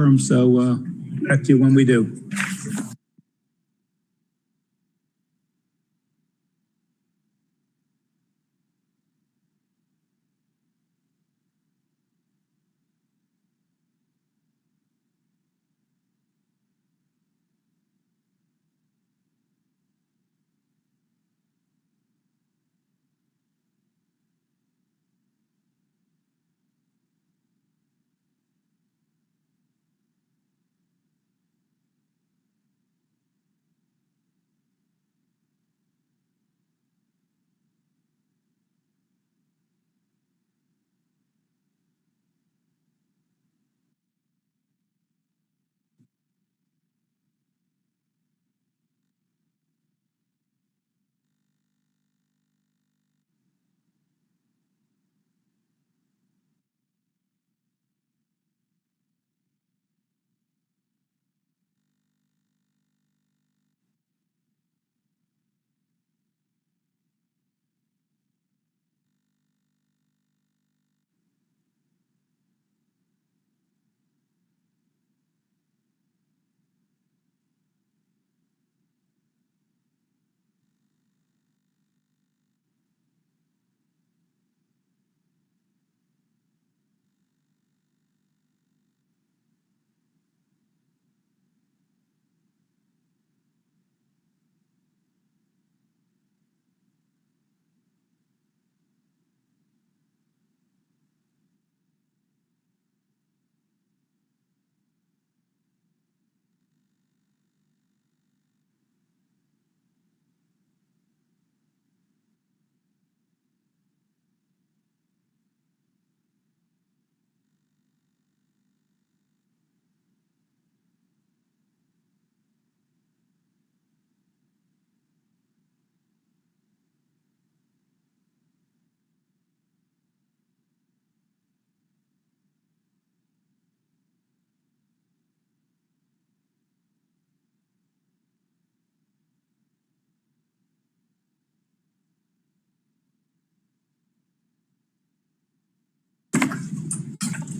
So back to you when we do.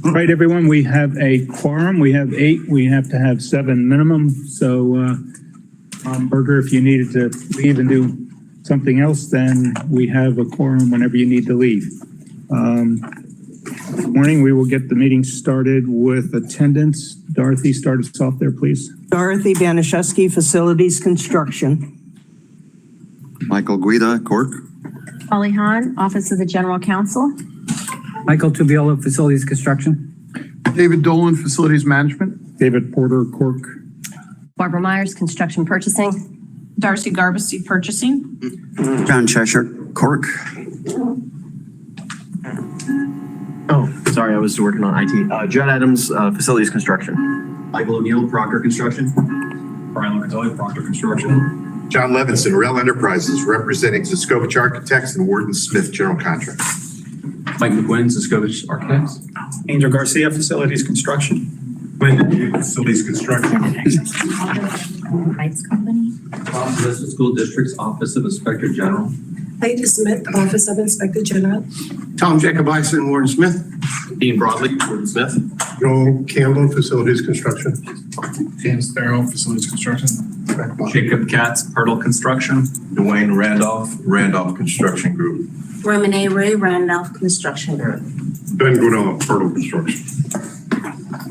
All right, everyone, we have a quorum. We have 8. We have to have 7 minimum. So, Berger, if you needed to leave and do something else, then we have a quorum whenever you need to leave. Good morning. We will get the meeting started with attendance. Dorothy, start us off there, please. Dorothy Banaszewski, Facilities Construction. Michael Guida, CORC. Holly Hahn, Office of the General Counsel. Michael Tubiolo, Facilities Construction. David Dolan, Facilities Management. David Porter, CORC. Barbara Myers, Construction Purchasing. Darcy Garbesy, Purchasing. John Cheshire, CORC. Oh, sorry, I was working on IT. John Adams, Facilities Construction. Michael O'Neill, Proctor Construction. Brian Locatelli, Proctor Construction. John Levinson, Rel Enterprises, representing Zaskovich Architects and Warden Smith General Contractors. Mike McGuinn, Zaskovich Architects. Angel Garcia, Facilities Construction. Wyndham, Facilities Construction. Rights Company. Elizabeth School District's Office of Inspector General. Heidi Smith, Office of Inspector General. Tom Jacob-Eisen, Warden Smith. Dean Broadley, Warden Smith. Joel Campbell, Facilities Construction. James Farrell, Facilities Construction. Jacob Katz, Pirtle Construction. Dwayne Randolph, Randolph Construction Group. Renee Ray, Randolph Construction Group. Ben Goodall, Pirtle Construction.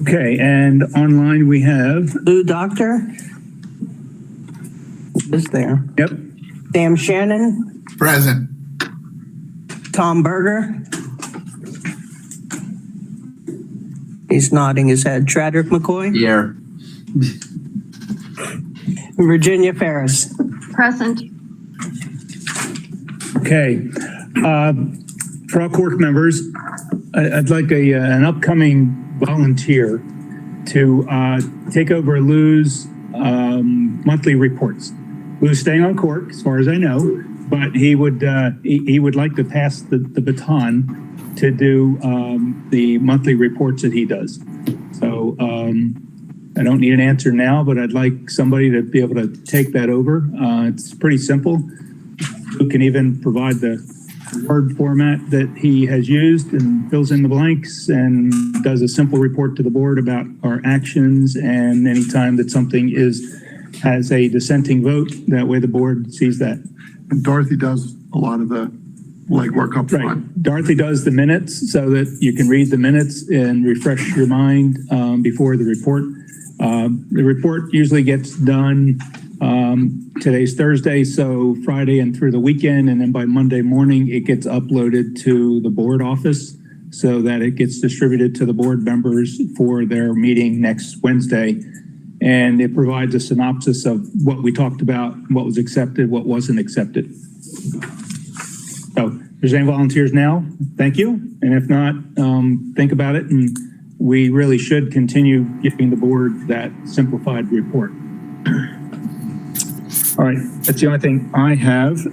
Okay, and online we have. Lou Doctor is there. Yep. Sam Shannon. Present. Tom Berger. He's nodding his head. Chadwick McCoy. Here. Virginia Ferris. Present. Okay. For all CORC members, I'd like an upcoming volunteer to take over Lou's monthly reports. Lou's staying on CORC, as far as I know, but he would like to pass the baton to do the monthly reports that he does. So I don't need an answer now, but I'd like somebody to be able to take that over. It's pretty simple. Lou can even provide the Word format that he has used and fills in the blanks and does a simple report to the board about our actions, and anytime that something has a dissenting vote, that way the board sees that. And Dorothy does a lot of the legwork up front. Right. Dorothy does the minutes so that you can read the minutes and refresh your mind before the report. The report usually gets done, today's Thursday, so Friday and through the weekend, and then by Monday morning, it gets uploaded to the board office so that it gets distributed to the board members for their meeting next Wednesday. And it provides a synopsis of what we talked about, what was accepted, what wasn't accepted. So if there's any volunteers now, thank you. And if not, think about it. And we really should continue giving the board that simplified report. All right, that's the only thing I have.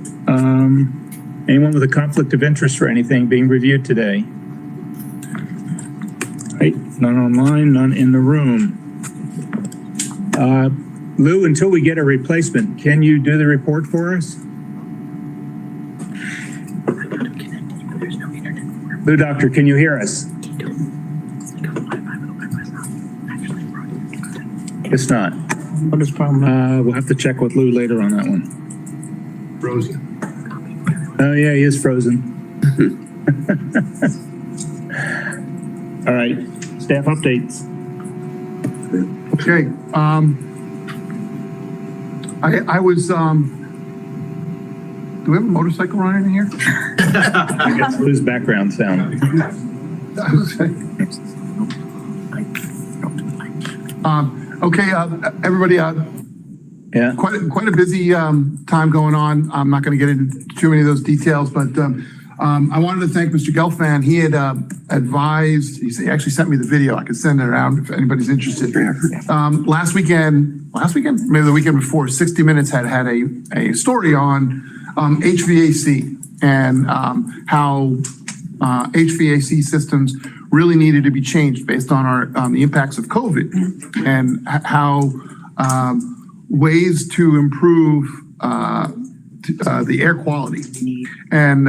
Anyone with a conflict of interest for anything being reviewed today? Right, none online, none in the room. Lou, until we get a replacement, can you do the report for us? Lou Doctor, can you hear us? It's not. What is problem? We'll have to check with Lou later on that one. Frozen. Oh, yeah, he is frozen. All right, staff updates. Okay, I was, do we have a motorcycle running in here? I guess Lou's background sound. Okay, everybody, Yeah. quite a busy time going on. I'm not going to get into too many of those details, but I wanted to thank Mr. Gelfand. He had advised, he actually sent me the video. I could send it around if anybody's interested. Last weekend, maybe the weekend before, 60 Minutes had a story on HVAC and how HVAC systems really needed to be changed based on the impacts of COVID and how ways to improve the air quality. And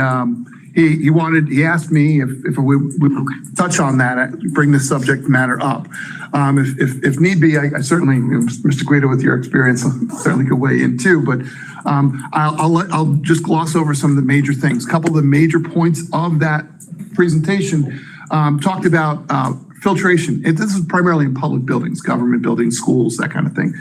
he asked me if we would touch on that, bring the subject matter up. If need be, I certainly, Mr. Guido, with your experience, certainly could weigh in too, but I'll just gloss over some of the major things. A couple of the major points of that presentation talked about filtration. This is primarily in public buildings, government buildings, schools, that kind of thing.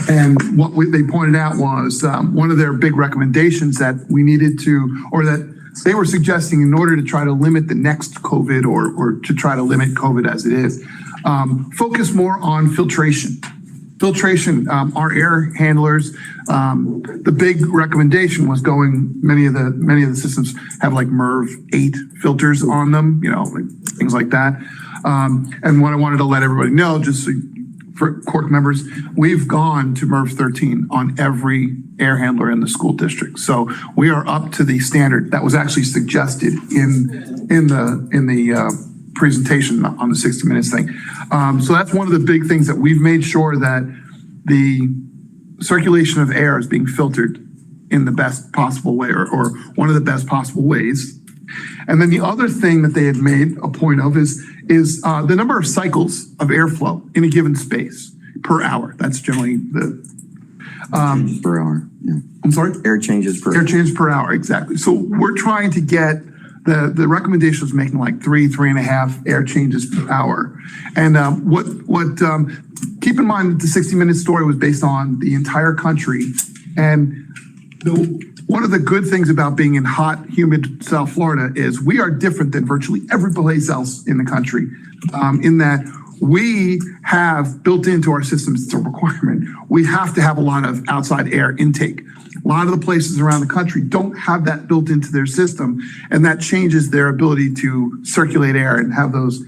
And what they pointed out was one of their big recommendations that we needed to, or that they were suggesting in order to try to limit the next COVID or to try to limit COVID as it is, focus more on filtration. Filtration, our air handlers, the big recommendation was many of the systems have like MERV 8 filters on them, like things like that. And what I wanted to let everybody know, just so for CORC members, we've gone to MERV 13 on every air handler in the school district. So we are up to the standard that was actually suggested in the presentation on the 60 Minutes thing. So that's one of the big things that we've made sure that the circulation of air is being filtered in the best possible way or one of the best possible ways. And then the other thing that they had made a point of is the number of cycles of airflow in a given space per hour. That's generally the Per hour, yeah. I'm sorry? Air changes per Air changes per hour, exactly. So we're trying to get the recommendation was making like 3.5 air changes per hour. And keep in mind that the 60 Minutes story was based on the entire country. And one of the good things about being in hot, humid South Florida is we are different than virtually every place else in the country, in that we have built into our systems, it's a requirement, we have to have a lot of outside air intake. A lot of the places around the country don't have that built into their system, and that changes their ability to circulate air and have those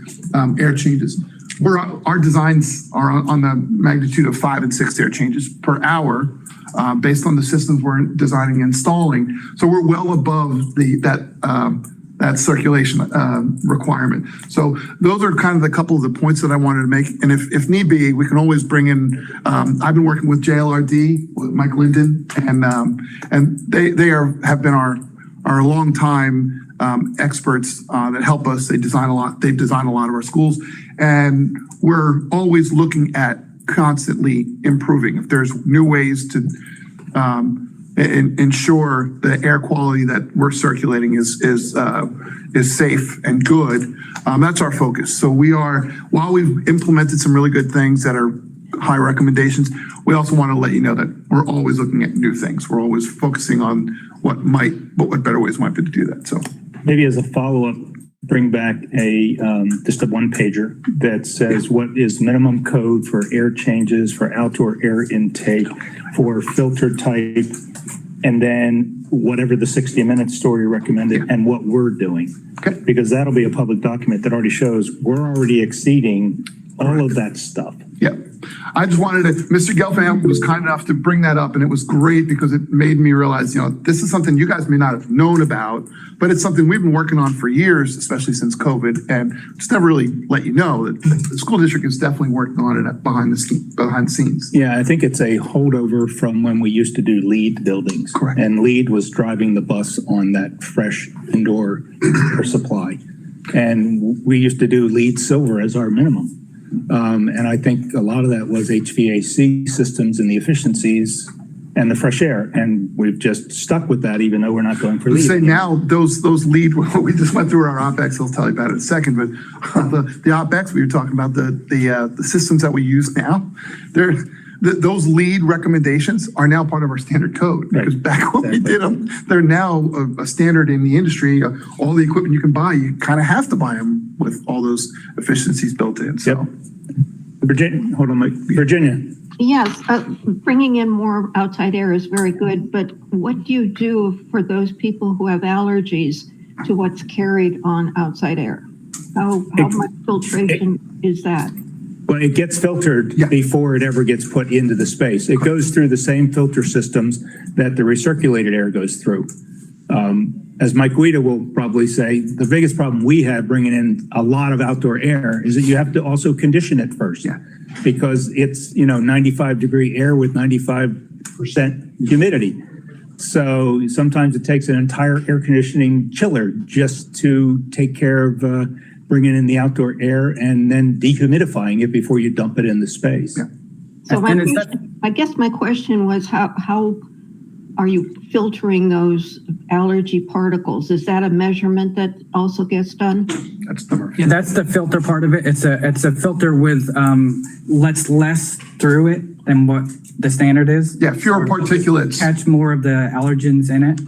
air changes. Our designs are on the magnitude of 5 and 6 air changes per hour, based on the systems we're designing and installing. So we're well above that circulation requirement. So those are kind of the couple of the points that I wanted to make. And if need be, we can always bring in, I've been working with JLRD, with Mike Linden, and they have been are longtime experts that help us. They've designed a lot of our schools, and we're always looking at constantly improving. If there's new ways to ensure the air quality that we're circulating is safe and good, that's our focus. So while we've implemented some really good things that are high recommendations, we also want to let you know that we're always looking at new things. We're always focusing on what better ways might be to do that. So maybe as a follow-up, bring back just a one pager that says what is minimum code for air changes, for outdoor air intake, for filter type, and then whatever the 60-minute story recommended and what we're doing. Okay. Because that'll be a public document that already shows we're already exceeding all of that stuff. Yeah. I just wanted to, Mr. Gelfand was kind enough to bring that up, and it was great because it made me realize, this is something you guys may not have known about, but it's something we've been working on for years, especially since COVID, and just never really let you know that the school district is definitely working on it behind the scenes. Yeah, I think it's a holdover from when we used to do LEED buildings. Correct. And LEED was driving the bus on that fresh indoor air supply. And we used to do LEED silver as our minimum. And I think a lot of that was HVAC systems and the efficiencies and the fresh air. And we've just stuck with that, even though we're not going for LEED. Say now those LEED, we just went through our OpEx, I'll tell you about it in a second, but the OpEx, we were talking about the systems that we use now, those LEED recommendations are now part of our standard code, because back when we did them, they're now a standard in the industry. All the equipment you can buy, you kind of have to buy them with all those efficiencies built in. So, yep. Virginia, hold on, Mike. Virginia. Yes, bringing in more outside air is very good, but what do you do for those people who have allergies to what's carried on outside air? How much filtration is that? Well, it gets filtered before it ever gets put into the space. It goes through the same filter systems that the recirculated air goes through. As Mike Guida will probably say, the biggest problem we have bringing in a lot of outdoor air is that you have to also condition it first. Yeah. Because it's, 95-degree air with 95% humidity. So sometimes it takes an entire air conditioning chiller just to take care of bringing in the outdoor air and then dehumidifying it before you dump it in the space. Yeah. So I guess my question was how are you filtering those allergy particles? Is that a measurement that also gets done? that's the Yeah, that's the filter part of it. It's a filter with less through it than what the standard is. Yeah, fewer particulates. Catch more of the allergens in it.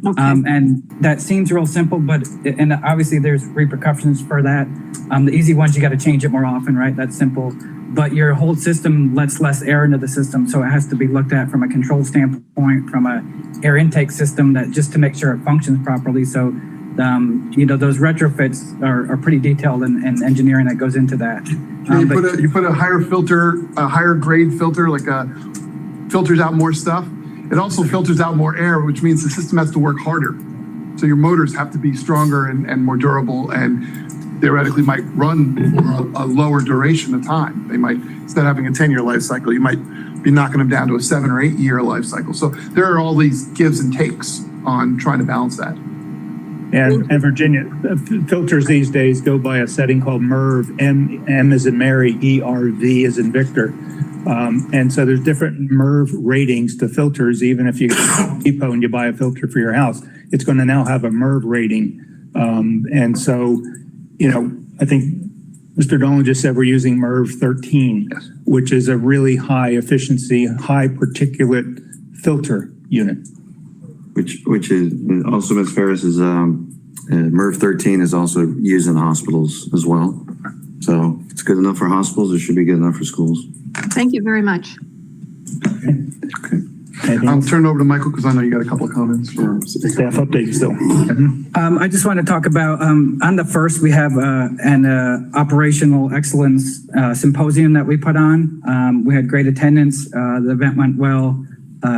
Okay. And that seems real simple, but and obviously there's repercussions for that. The easy ones, you got to change it more often, right? That's simple. But your whole system lets less air into the system, so it has to be looked at from a control standpoint, from a air intake system, that just to make sure it functions properly. So, those retrofits are pretty detailed in engineering that goes into that. You put a higher filter, a higher grade filter, filters out more stuff. It also filters out more air, which means the system has to work harder. So your motors have to be stronger and more durable, and theoretically might run for a lower duration of time. They might, instead of having a 10-year life cycle, you might be knocking them down to a 7 or 8 year life cycle. So there are all these gives and takes on trying to balance that. And Virginia, filters these days go by a setting called MERV, M as in Mary, ERV as in Victor. And so there's different MERV ratings to filters. Even if you go to Home Depot and you buy a filter for your house, it's going to now have a MERV rating. And so, I think Mr. Dolan just said we're using MERV 13, Yes. which is a really high efficiency, high particulate filter unit. Which is also, Ms. Ferris, is MERV 13 is also used in hospitals as well. So if it's good enough for hospitals, it should be good enough for schools. Thank you very much. Okay. I'll turn it over to Michael because I know you got a couple of comments for Staff update still. I just want to talk about, on the first, we have an operational excellence symposium that we put on. We had great attendance. The event went well.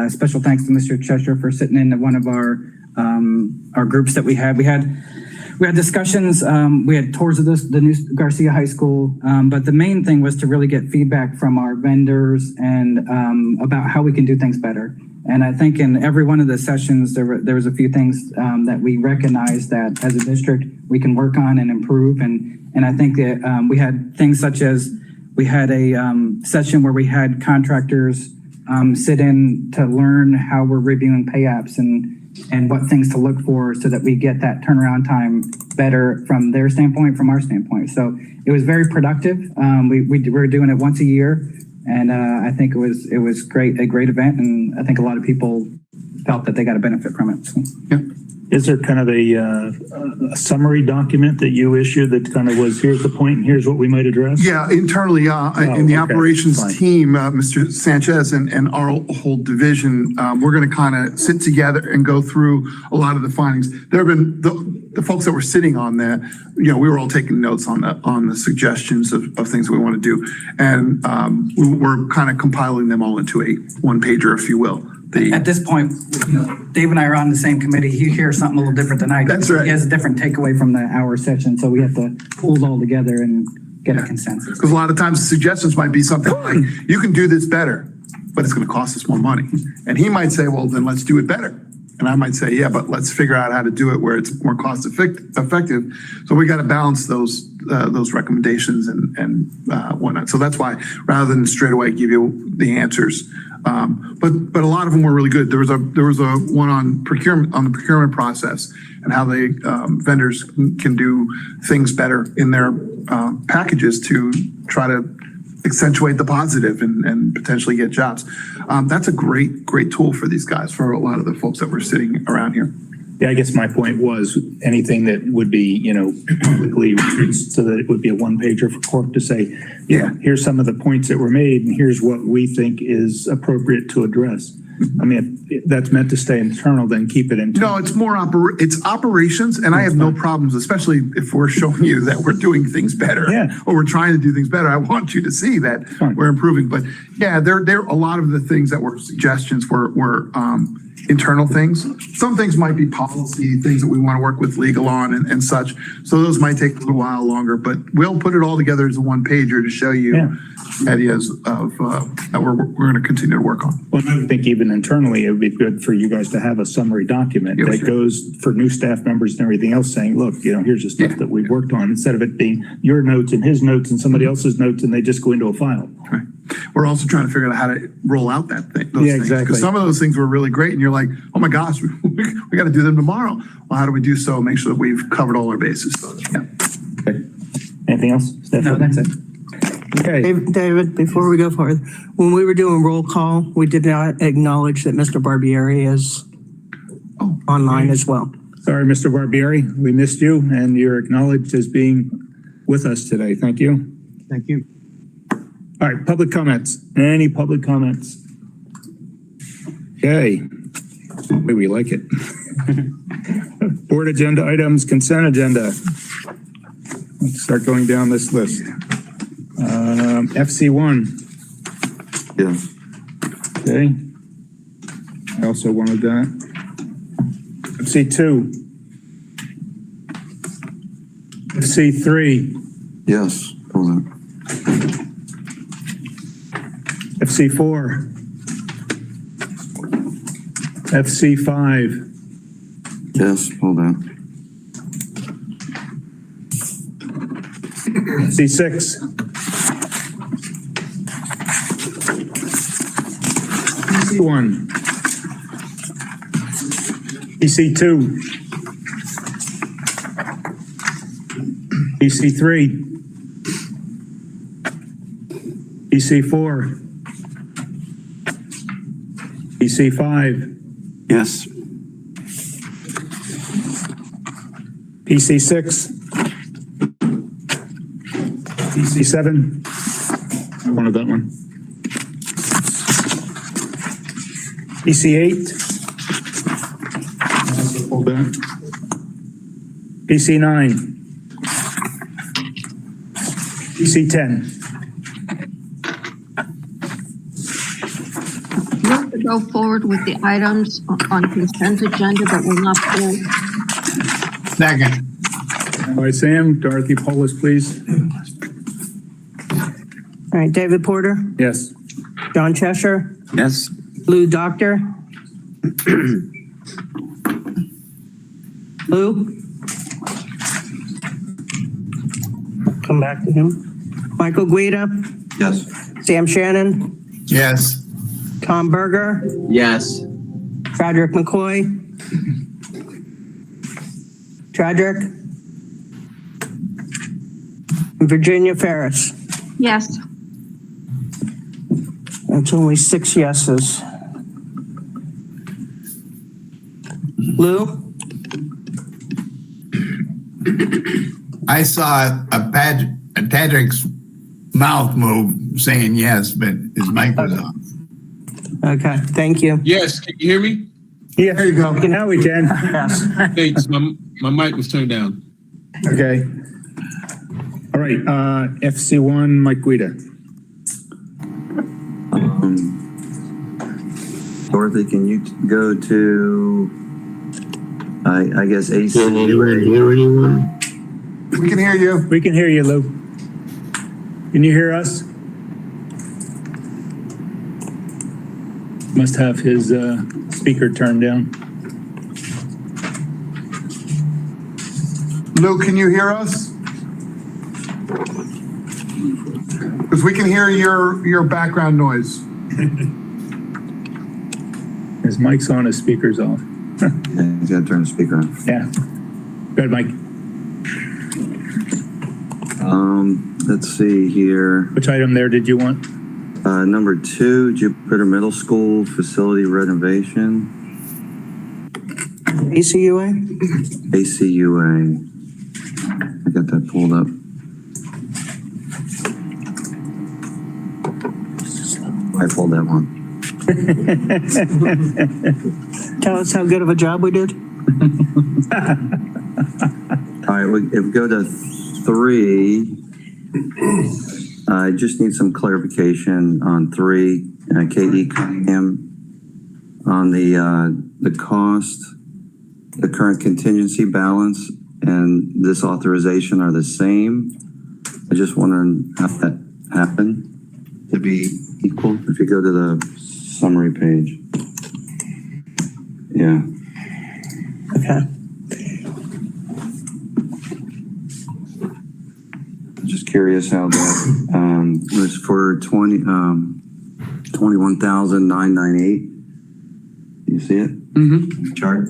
Special thanks to Mr. Cheshire for sitting in one of our groups that we had. We had discussions. We had tours of the new Garcia High School. But the main thing was to really get feedback from our vendors and about how we can do things better. And I think in every one of the sessions, there was a few things that we recognized that as a district, we can work on and improve. And I think that we had things such as, we had a session where we had contractors sit in to learn how we're reviewing pay apps and what things to look for so that we get that turnaround time better from their standpoint, from our standpoint. So it was very productive. We're doing it once a year. And I think it was a great event, and I think a lot of people felt that they got a benefit from it. So. Yeah. Is there kind of a summary document that you issued that kind of was, here's the point and here's what we might address? Yeah, internally, in the operations team, Mr. Sanchez and our whole division, we're going to kind of sit together and go through a lot of the findings. There have been the folks that were sitting on that, we were all taking notes on the suggestions of things that we want to do. And we're kind of compiling them all into a one-pager, if you will. At this point, Dave and I are on the same committee. He hears something a little different than I do. That's right. He has a different takeaway from the hour session, so we have to pull it all together and get a consensus. Because a lot of times the suggestions might be something like, you can do this better, but it's going to cost us more money. And he might say, well, then let's do it better. And I might say, yeah, but let's figure out how to do it where it's more cost effective. So we got to balance those recommendations and whatnot. So that's why, rather than straight away give you the answers, but a lot of them were really good. There was a one on the procurement process and how they vendors can do things better in their packages to try to accentuate the positive and potentially get jobs. That's a great tool for these guys, for a lot of the folks that were sitting around here. Yeah, I guess my point was anything that would be, publicly released so that it would be a one pager for CORC to say, yeah, here's some of the points that were made and here's what we think is appropriate to address. I mean, if that's meant to stay internal, then keep it internal. No, it's more it's operations, and I have no problems, especially if we're showing you that we're doing things better, or we're trying to do things better. I want you to see that we're improving. But yeah, there a lot of the things that were suggestions were internal things. Some things might be policy things that we want to work with legal on and such. So those might take a little while longer, but we'll put it all together as a one pager to show you ideas of that we're going to continue to work on. Well, I think even internally, it would be good for you guys to have a summary document that goes for new staff members and everything else saying, look, here's the stuff that we've worked on, instead of it being your notes and his notes and somebody else's notes and they just go into a file. Right. We're also trying to figure out how to roll out those things. Exactly. Because some of those things were really great and you're like, oh my gosh, we got to do them tomorrow. Well, how do we do so? Make sure that we've covered all our bases. So, Okay. Anything else, Steph? No, that's it. Okay. David, before we go forward, when we were doing roll call, we did not acknowledge that Mr. Barbieri is online as well. Sorry, Mr. Barbieri, we missed you and you're acknowledged as being with us today. Thank you. Thank you. All right, public comments. Any public comments? Okay. Maybe we like it. Board agenda items, consent agenda. Let's start going down this list. FC1. Yeah. Okay. I also wanted that. FC2. FC3. Yes. Hold on. FC4. FC5. Yes. Hold on. FC6. PC1. PC2. PC3. PC4. PC5. Yes. PC6. PC7. I wanted that one. PC8. Also pulled that. PC9. PC10. You have to go forward with the items on consent agenda that will not pull. Second. All right, Sam, Dorothy Polis, please. All right, David Porter, Yes. John Cheshire, Yes. Lou Doctor, Lou? Come back to him. Michael Guida, Yes. Sam Shannon, Yes. Tom Berger, Yes. Frederick McCoy. Frederick? Virginia Ferris. Yes. That's only 6 yeses. Lou? I saw Patrick's mouth move saying yes, but his mic was off. Okay, thank you. Yes, can you hear me? Yeah, There you go. now we can. Yes. Thanks, my mic was turned down. Okay. All right, FC1, Mike Guida. Dorothy, can you go to, I guess, ACUA? We can hear you. We can hear you, Lou. Can you hear us? Must have his speaker turned down. Lou, can you hear us? Because we can hear your background noise. His mic's on, his speaker's off. Yeah, he's got to turn the speaker on. Yeah. Go ahead, Mike. Let's see here. Which item there did you want? Number 2, Jupiter Middle School facility renovation. ACUA? ACUA. I got that pulled up. I pulled that one. Tell us how good of a job we did. All right, if we go to 3, I just need some clarification on 3, KE Cunningham, on the cost, the current contingency balance, and this authorization are the same. I just wondering how that happened to be equal. If you go to the summary page. Yeah. Okay. Just curious how that was for 21,998. You see it? Mm-hmm. Chart.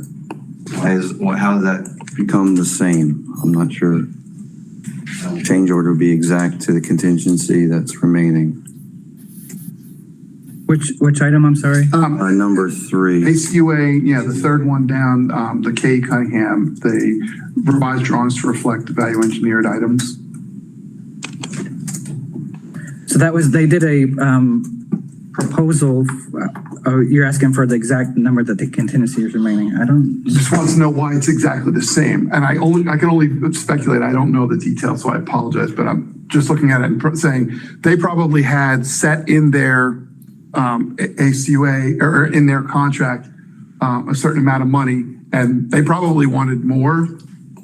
How does that become the same? I'm not sure. Change order would be exact to the contingency that's remaining. Which item, I'm sorry? Number 3. ACUA, yeah, the third one down, the K Cunningham, the revised drawings to reflect the value engineered items. So that was, they did a proposal. You're asking for the exact number that the contingency is remaining. I don't. Just wants to know why it's exactly the same. And I can only speculate. I don't know the details, so I apologize, but I'm just looking at it and saying they probably had set in their ACUA or in their contract a certain amount of money, and they probably wanted more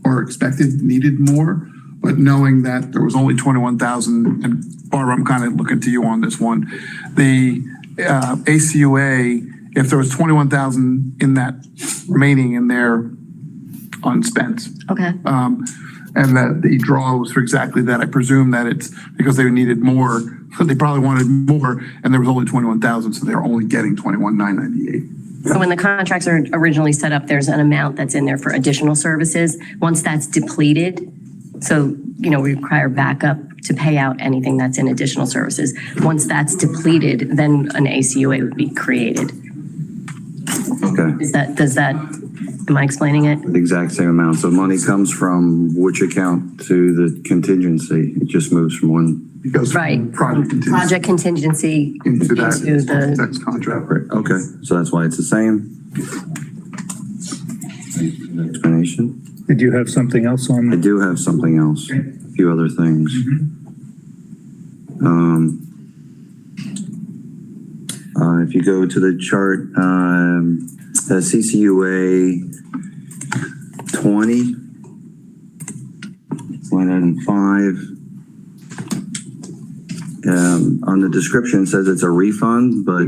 or needed more, but knowing that there was only 21,000, and Barbara, I'm kind of looking to you on this one. The ACUA, if there was 21,000 in that remaining in there unspent. Okay. And that the draw was for exactly that. I presume that it's because they needed more, they probably wanted more, and there was only 21,000, so they're only getting 21,998. So when the contracts are originally set up, there's an amount that's in there for additional services. Once that's depleted, so, we require backup to pay out anything that's in additional services. Once that's depleted, then an ACUA would be created. Okay. Am I explaining it? The exact same amount. So money comes from which account to the contingency? It just moves from one. It goes Right. from project Project contingency into that into the, next contract. Right. Okay. So that's why it's the same. Explanation. Did you have something else on? I do have something else. A few other things. If you go to the chart, CCUA 20, line item 5. On the description, it says it's a refund, but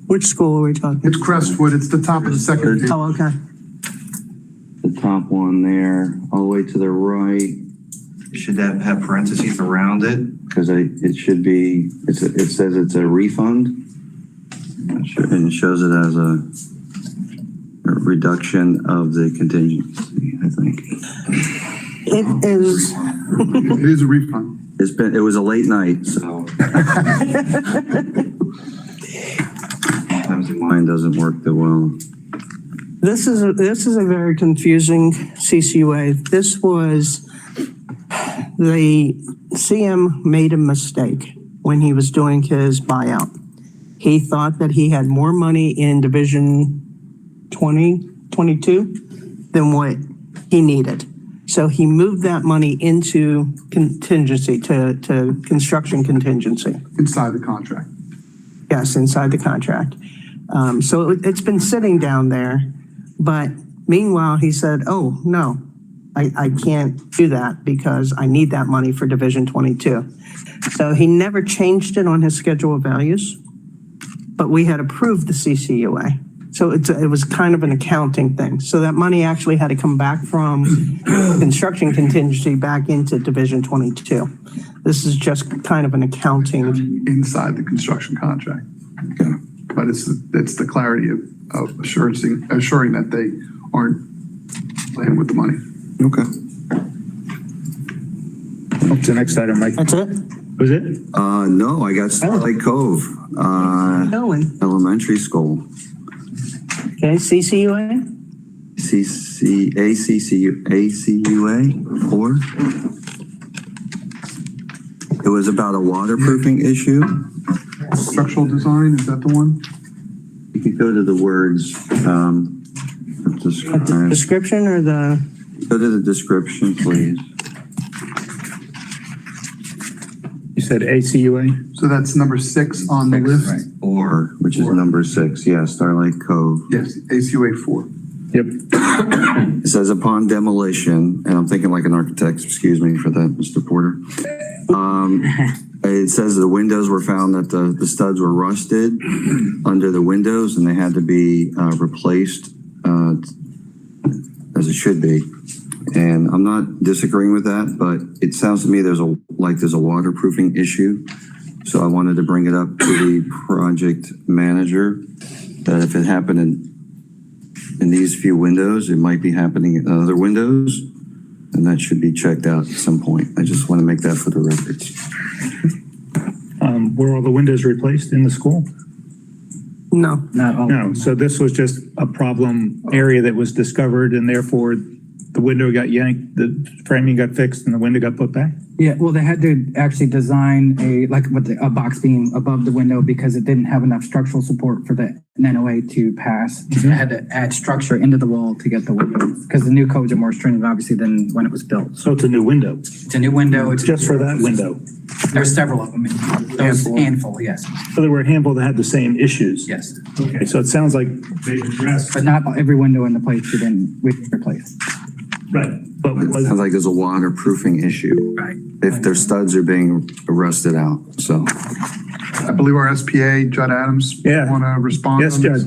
Which school are we talking? It's Crestwood. It's the top of the second page. Oh, okay. the top one there, all the way to the right, Should that have parentheses around it? because it should be, it says it's a refund. And it shows it as a reduction of the contingency, I think. It is. It is a refund. It was a late night, so. Sometimes the mind doesn't work that well. This is a very confusing CCUA. This was, the CM made a mistake when he was doing his buyout. He thought that he had more money in Division 2022 than what he needed. So he moved that money into contingency, to construction contingency. Inside the contract. Yes, inside the contract. So it's been sitting down there, but meanwhile, he said, oh, no, I can't do that because I need that money for Division 22. So he never changed it on his schedule of values, but we had approved the CCUA. So it was kind of an accounting thing. So that money actually had to come back from construction contingency back into Division 22. This is just kind of an accounting. Inside the construction contract. Okay. But it's the clarity of assuring that they aren't playing with the money. Okay. What's the next item, Mike? That's it? Was it? No, I got Starlight Cove, Going. elementary school. Okay, CCUA? ACUA 4. It was about a waterproofing issue. Structural design, is that the one? You could go to the words, Description or the? Go to the description, please. You said ACUA? So that's number 6 on the list? Or, which is number 6, yeah, Starlight Cove. Yes, ACUA 4. Yep. It says upon demolition, and I'm thinking like an architect, excuse me for that, Mr. Porter. It says the windows were found that the studs were rusted under the windows and they had to be replaced as it should be. And I'm not disagreeing with that, but it sounds to me there's a waterproofing issue. So I wanted to bring it up to the project manager that if it happened in these few windows, it might be happening in other windows, and that should be checked out at some point. I just want to make that for the records. Were all the windows replaced in the school? No. Not all. No, so this was just a problem area that was discovered and therefore the window got yanked, the framing got fixed and the window got put back? Yeah, well, they had to actually design a box beam above the window because it didn't have enough structural support for the NOA to pass. They had to add structure into the wall to get the window because the new codes are more stringent, obviously, than when it was built. So it's a new window? It's a new window. It's Just for that window? There's several of them. There's a handful, yes. So there were a handful that had the same issues? Yes. Okay, so it sounds like they addressed. But not every window in the place we didn't replace. Right. But It sounds like there's a waterproofing issue. Right. If their studs are being rusted out, so. I believe our SPA, Judd Adams, want to respond? Yes, on this?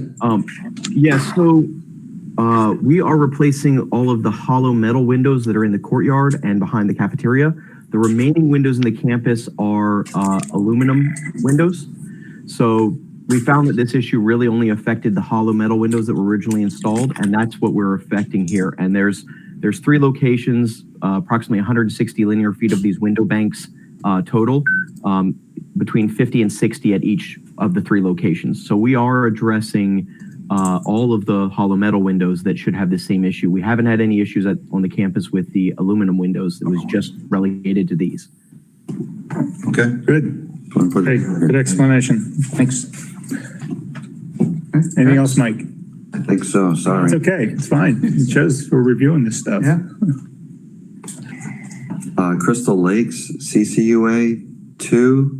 Judd. So we are replacing all of the hollow metal windows that are in the courtyard and behind the cafeteria. The remaining windows in the campus are aluminum windows. So we found that this issue really only affected the hollow metal windows that were originally installed, and that's what we're affecting here. And there's 3 locations, approximately 160 linear feet of these window banks total, between 50 and 60 at each of the 3 locations. So we are addressing all of the hollow metal windows that should have the same issue. We haven't had any issues on the campus with the aluminum windows. It was just relegated to these. Okay. Good. Hey, good explanation. Thanks. Anything else, Mike? I think so, sorry. It's okay, it's fine. It shows we're reviewing this stuff. Yeah. Crystal Lakes, CCUA 2.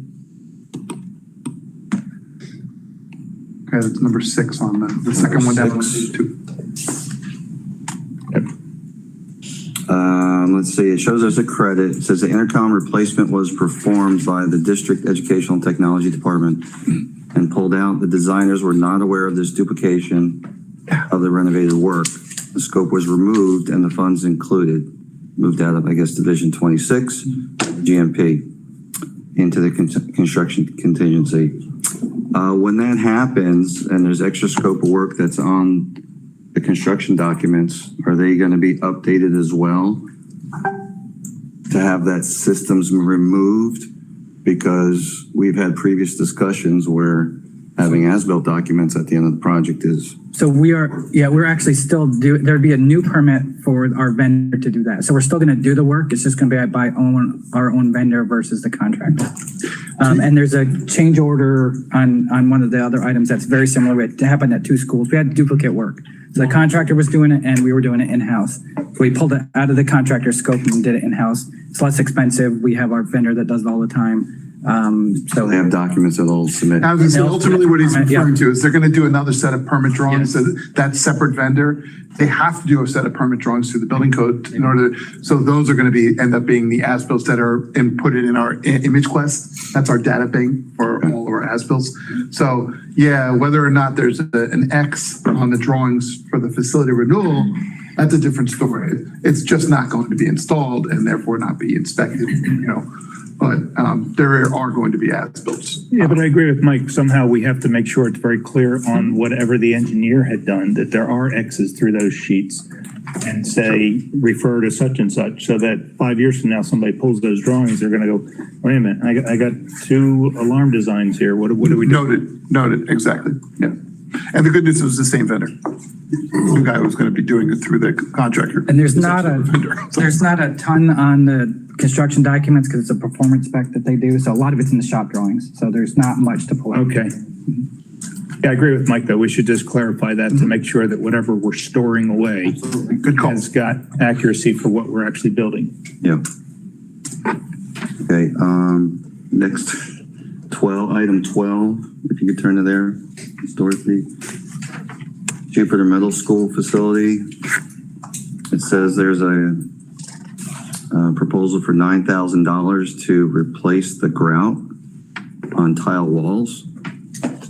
Okay, that's number 6 on the second one down. 6. let's see, it shows us a credit. It says the intercom replacement was performed by the district educational and technology department and pulled out. The designers were not aware of this duplication of the renovated work. The scope was removed and the funds included. Moved out of, I guess, Division 26, GMP, into the construction contingency. When that happens and there's extra scope of work that's on the construction documents, are they going to be updated as well to have that systems removed? Because we've had previous discussions where having as-built documents at the end of the project is. So we're actually still there'd be a new permit for our vendor to do that. So we're still going to do the work. It's just going to be by our own vendor versus the contractor. And there's a change order on one of the other items that's very similar. It happened at two schools. We had duplicate work. So the contractor was doing it and we were doing it in-house. So we pulled it out of the contractor's scope and did it in-house. It's less expensive. We have our vendor that does it all the time. So they have documents that they'll submit. Now, this is ultimately what he's referring to is they're going to do another set of permit drawings. So that separate vendor, they have to do a set of permit drawings through the building code in order. So those are going to end up being the as-bills that are inputted in our image quest. That's our data bank for all of our as-bills. So yeah, whether or not there's an X on the drawings for the facility renewal, that's a different story. It's just not going to be installed and therefore not be inspected, But there are going to be as-built. Yeah, but I agree with Mike. Somehow we have to make sure it's very clear on whatever the engineer had done, that there are X's through those sheets and say, refer to such and such, so that 5 years from now, somebody pulls those drawings, they're going to go, wait a minute, I got two alarm designs here. What do we do? Noted, exactly. Yeah. And the good news is the same vendor. The guy who's going to be doing it through the contractor. And there's not a ton on the construction documents because it's a performance spec that they do. So a lot of it's in the shop drawings. So there's not much to pull out. Okay. Yeah, I agree with Mike, though. We should just clarify that to make sure that whatever we're storing away Good call. has got accuracy for what we're actually building. Yeah. Okay, next item 12, if you could turn to there, Dorothy. Jupiter Middle School facility. It says there's a proposal for $9,000 to replace the grout on tile walls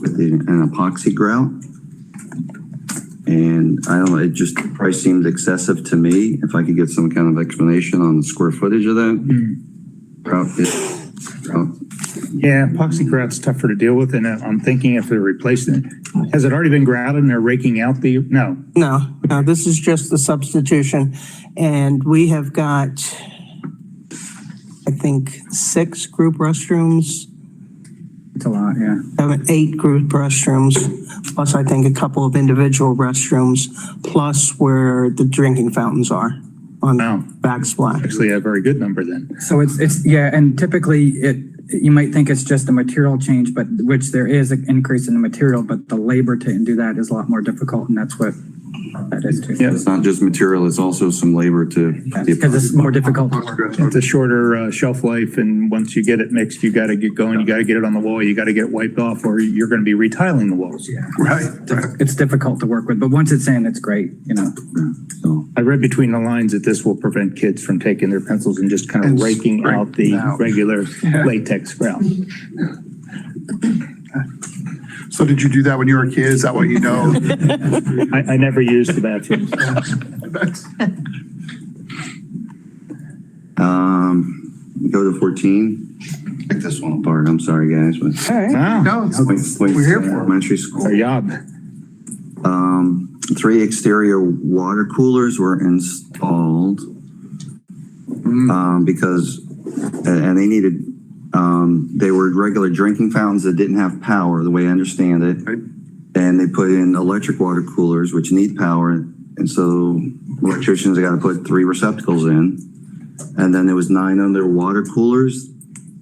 with an epoxy grout. And I don't know, it just price seemed excessive to me. If I could get some kind of explanation on the square footage of that. Grout. Yeah, epoxy grout's tougher to deal with, and I'm thinking if they're replacing it, has it already been grouted and they're raking out no? No, this is just the substitution. And we have got, I think, 6 group restrooms. It's a lot, yeah. 8 group restrooms, plus I think a couple of individual restrooms, plus where the drinking fountains are on backsplash. Actually, a very good number then. So it's and typically you might think it's just a material change, but which there is an increase in the material, but the labor to do that is a lot more difficult, and that's what that is too. Yeah, it's not just material, it's also some labor to. Because it's more difficult. It's a shorter shelf life, and once you get it mixed, you got to get going, you got to get it on the wall, you got to get it wiped off, or you're going to be retiling the walls. Yeah. Right. It's difficult to work with, but once it's in, it's great, So, I read between the lines that this will prevent kids from taking their pencils and just kind of raking out the regular latex grout. So did you do that when you were a kid? Is that what you know? I never used the bathroom. Go to 14. Pick this one apart. I'm sorry, guys. But Wow. No, we're here for it. Elementary school. Our job. 3 exterior water coolers were installed because, and they needed, they were regular drinking fountains that didn't have power, the way I understand it. Right. And they put in electric water coolers, which need power. And so electricians got to put 3 receptacles in. And then there was 9 other water coolers,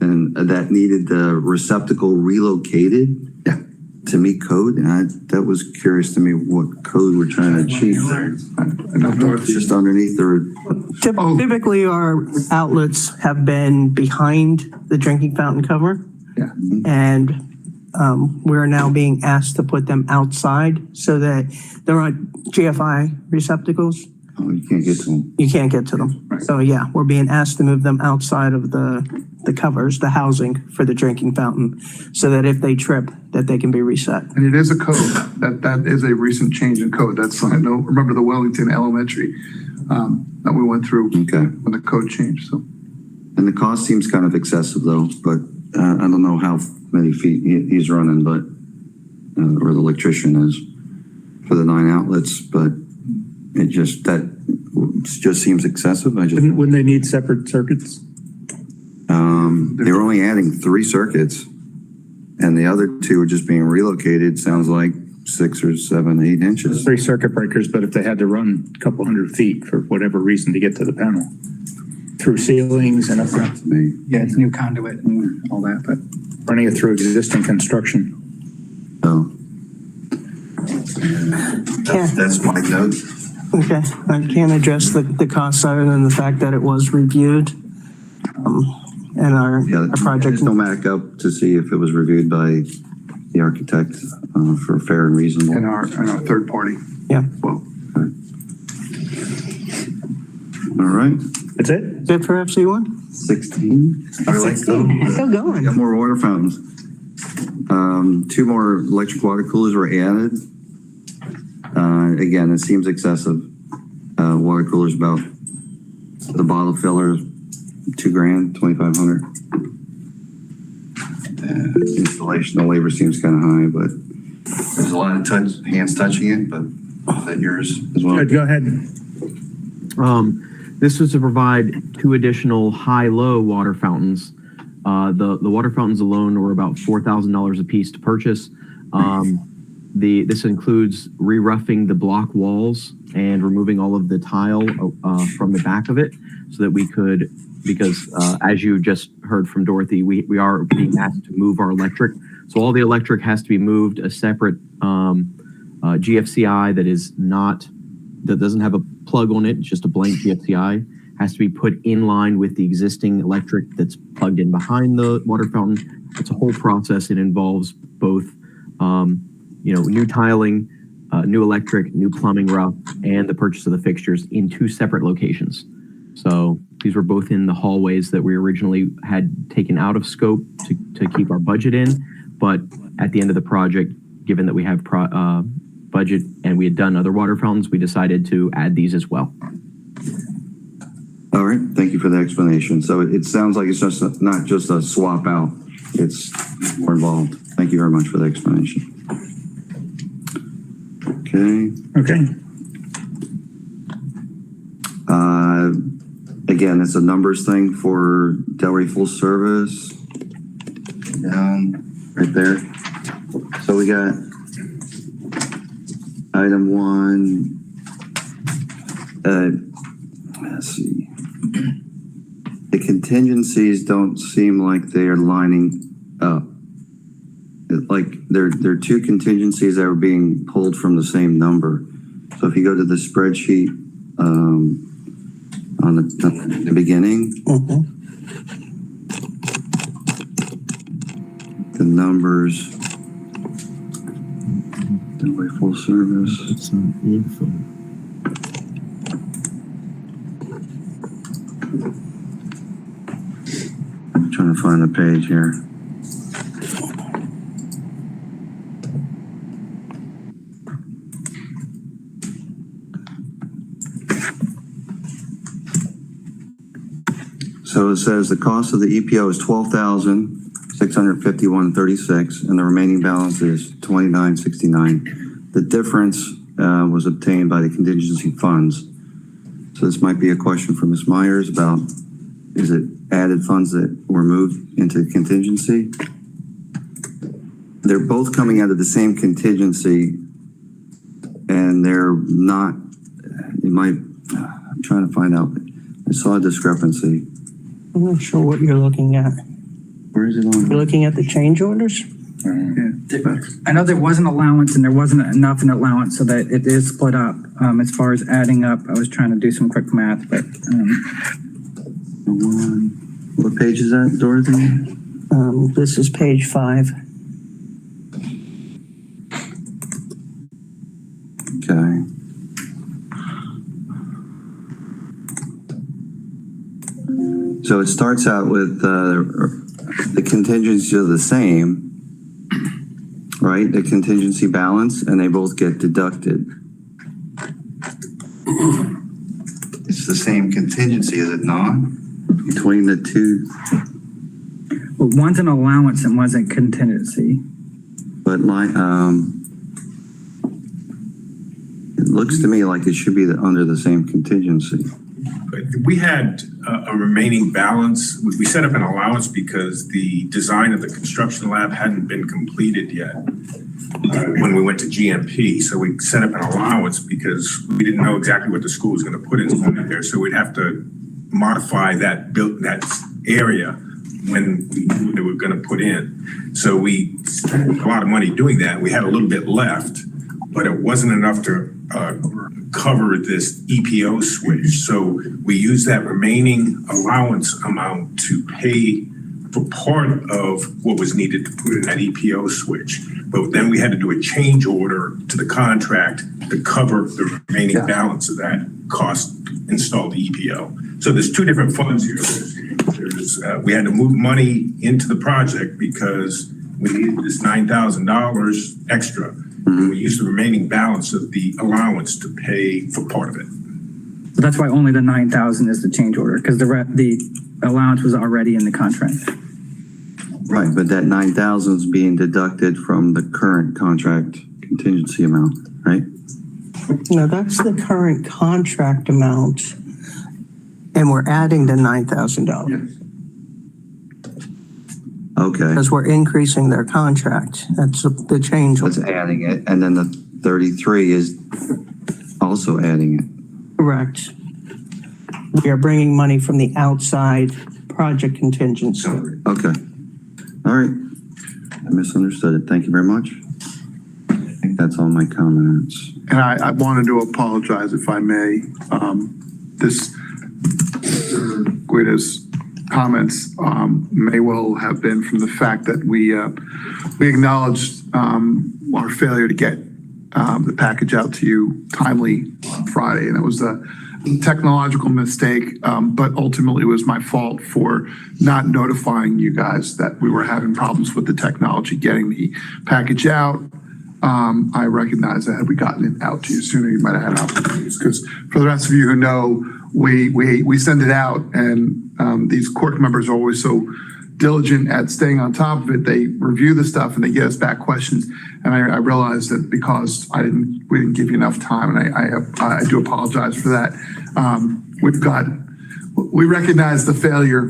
and that needed the receptacle relocated to meet code. And that was curious to me what code we're trying to achieve there. It's just underneath the. Typically, our outlets have been behind the drinking fountain cover. Yeah. And we're now being asked to put them outside so that they're on GFI receptacles. Oh, you can't get to them. You can't get to them. So yeah, we're being asked to move them outside of the covers, the housing for the drinking fountain, so that if they trip, that they can be reset. And it is a code. That is a recent change in code. That's, I know, remember the Wellington Elementary that we went through Okay. when the code changed, so. And the cost seems kind of excessive though, but I don't know how many feet he's running, but, or the electrician is for the 9 outlets, but it just seems excessive. Wouldn't they need separate circuits? They were only adding 3 circuits and the other 2 are just being relocated. Sounds like 6 or 7, 8 inches. 3 circuit breakers, but if they had to run a couple hundred feet for whatever reason to get to the panel, through ceilings and up front, Yeah, it's new conduit and all that, but. running it through existing construction. So that's my note. Okay, I can't address the cost other than the fact that it was reviewed. And our project. There's no back up to see if it was reviewed by the architect for fair and reasonable. And our third party. Yeah. Well. All right. That's it? Is it for FC1? 16. I like those. Still going. Got more water fountains. 2 more electric water coolers were added. Again, it seems excessive. Water coolers about the bottle filler, $2,000, $2,500. Installation, the labor seems kind of high, but There's a lot of hands touching it, but is that yours as well? Go ahead. This was to provide 2 additional high-low water fountains. The water fountains alone were about $4,000 a piece to purchase. This includes re-roughing the block walls and removing all of the tile from the back of it so that we could, because as you just heard from Dorothy, we are being asked to move our electric. So all the electric has to be moved. A separate GFCI that doesn't have a plug on it, it's just a blank GFCI, has to be put in line with the existing electric that's plugged in behind the water fountain. It's a whole process. It involves both new tiling, new electric, new plumbing rough, and the purchase of the fixtures in 2 separate locations. So these were both in the hallways that we originally had taken out of scope to keep our budget in. But at the end of the project, given that we have budget and we had done other water fountains, we decided to add these as well. all right. Thank you for the explanation. So it sounds like it's just not just a swap out. It's more involved. Thank you very much for the explanation. Okay. Again, it's a numbers thing for Delray Full Service. Down right there. So we got item 1. Let's see. The contingencies don't seem like they are lining up. Like there are 2 contingencies that are being pulled from the same number. So if you go to the spreadsheet on the beginning, the numbers, Delray Full Service. It's an info. I'm trying to find the page here. So it says the cost of the EPO is $12,651.36, and the remaining balance is $29.69. The difference was obtained by the contingency funds. So this might be a question for Ms. Myers about, is it added funds that were moved into contingency? They're both coming out of the same contingency, and they're not, I'm trying to find out. I saw a discrepancy. I'm not sure what you're looking at. Where is it on? You're looking at the change orders? I know there was an allowance and there wasn't enough in allowance so that it is split up. As far as adding up, I was trying to do some quick math, but. What page is that, Dorothy? This is page 5. Okay. So it starts out with the contingencies are the same, right? The contingency balance, and they both get deducted. It's the same contingency, is it not? Between the two, Well, one's an allowance and one's a contingency. but it looks to me like it should be under the same contingency. We had a remaining balance. We set up an allowance because the design of the construction lab hadn't been completed yet when we went to GMP. So we set up an allowance because we didn't know exactly what the school was going to put in there. So we'd have to modify that area when we knew what they were going to put in. So we spent a lot of money doing that. We had a little bit left, but it wasn't enough to cover this EPO switch. So we used that remaining allowance amount to pay for part of what was needed to put in that EPO switch. But then we had to do a change order to the contract to cover the remaining balance of that cost to install the EPO. So there's two different funds here. We had to move money into the project because we needed this $9,000 extra. We used the remaining balance of the allowance to pay for part of it. So that's why only the 9,000 is the change order, because the allowance was already in the contract. Right, but that 9,000 is being deducted from the current contract contingency amount, right? No, that's the current contract amount, and we're adding the $9,000 Okay. because we're increasing their contract. That's the change. That's adding it, and then the 33 is also adding it. Correct. We are bringing money from the outside project contingency. Okay. All right. I misunderstood it. Thank you very much. I think that's all my comments. And I wanted to apologize, if I may. This Guida's comments may well have been from the fact that we acknowledged our failure to get the package out to you timely on Friday, and it was a technological mistake, but ultimately it was my fault for not notifying you guys that we were having problems with the technology getting the package out. I recognize that had we gotten it out to you sooner, you might have had opportunities, because for the rest of you who know, we send it out, and these CORC members are always so diligent at staying on top of it. They review the stuff and they get us back questions. And I realized that because we didn't give you enough time, and I do apologize for that. We recognize the failure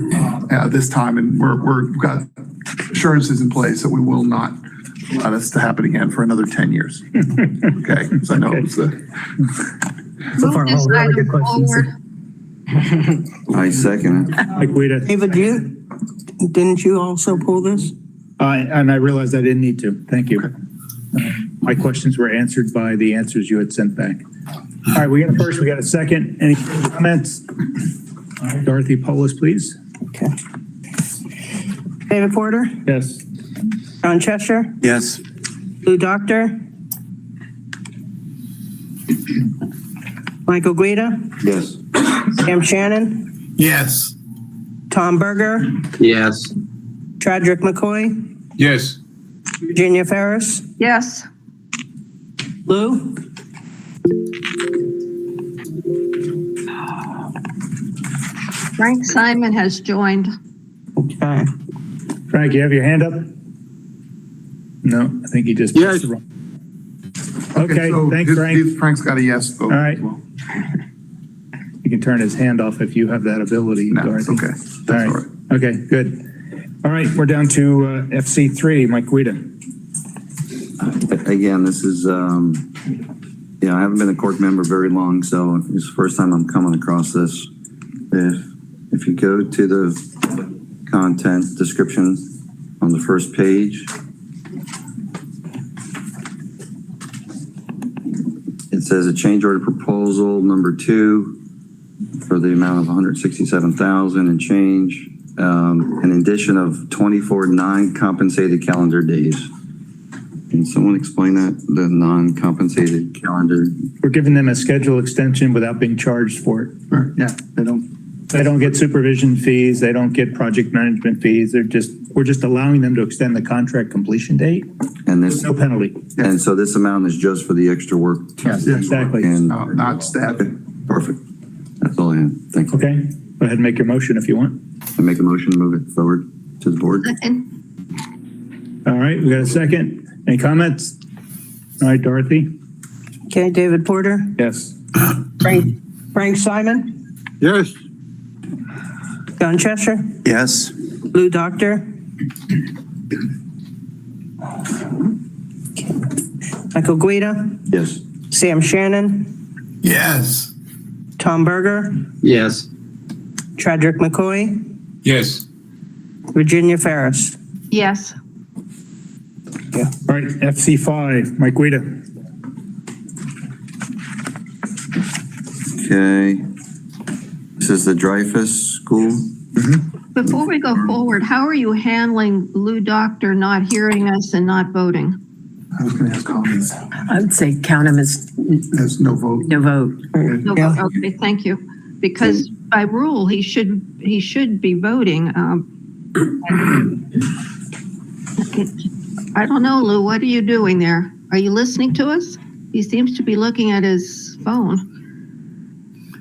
this time, and we've got assurances in place that we will not allow this to happen again for another 10 years. Okay, so I know it's So far, Move this all really item good questions. forward. I second it. Mike Guida. David, didn't you also pull this? And I realized I didn't need to. Thank you. My questions were answered by the answers you had sent back. All right, we got a first, we got a second. Any comments? All right, Dorothy Polis, please. Okay. David Porter, Yes. John Cheshire, Yes. Lou Doctor, Michael Guida, Yes. Sam Shannon, Yes. Tom Berger, Yes. Chadrick McCoy, Yes. Virginia Ferris, Yes. Lou, Frank Simon has joined. okay. Frank, you have your hand up? No, I think he just. Yes. Okay, so thanks, Frank. Frank's got a yes vote. All right. as well. You can turn his hand off if you have that ability, No, it's Dorothy. okay. All That's all right. right. Okay, good. All right, we're down to FC3, Mike Guida. Again, this is, I haven't been a CORC member very long, so it's the first time I'm coming across this. If you go to the content description on the first page, it says a change order proposal number 2 for the amount of 167,000 and change, an addition of 24 non-compensated calendar days. Can someone explain that, the non-compensated calendar? We're giving them a schedule extension without being charged for it. Yeah, they don't. They don't get supervision fees. They don't get project management fees. We're just allowing them to extend the contract completion date. And this, No penalty. and so this amount is just for the extra work? Yes, exactly. And, Not staff. okay, perfect. That's all I had. Thank you. Okay, go ahead and make your motion if you want. I make a motion to move it forward to the board. All right, we got a second. Any comments? All right, Dorothy? Okay, David Porter, Yes. Frank Simon, Yes. John Cheshire, Yes. Lou Doctor, Michael Guida, Yes. Sam Shannon, Yes. Tom Berger, Yes. Chadrick McCoy, Yes. Virginia Ferris. Yes. All right, FC5, Mike Guida. Okay. This is the Dreyfus School. Before we go forward, how are you handling Lou Doctor not hearing us and not voting? I was gonna ask comments. I would say count him as There's no vote. no vote. No, Yeah. okay, thank you. Because by rule, he should be voting. I don't know, Lou, what are you doing there? Are you listening to us? He seems to be looking at his phone.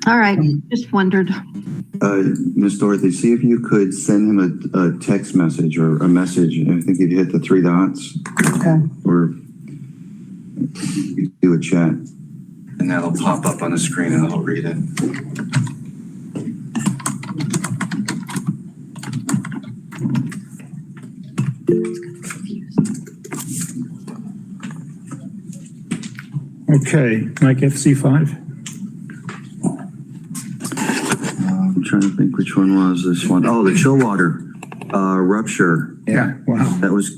All right, just wondered. Miss Dorothy, see if you could send him a text message or a message. I think if you hit the three dots. Okay. Or you could do a chat. And that'll pop up on the screen and I'll read it. Okay, Mike, FC5. I'm trying to think which one was this one. Oh, the chill water rupture. Yeah, wow. That was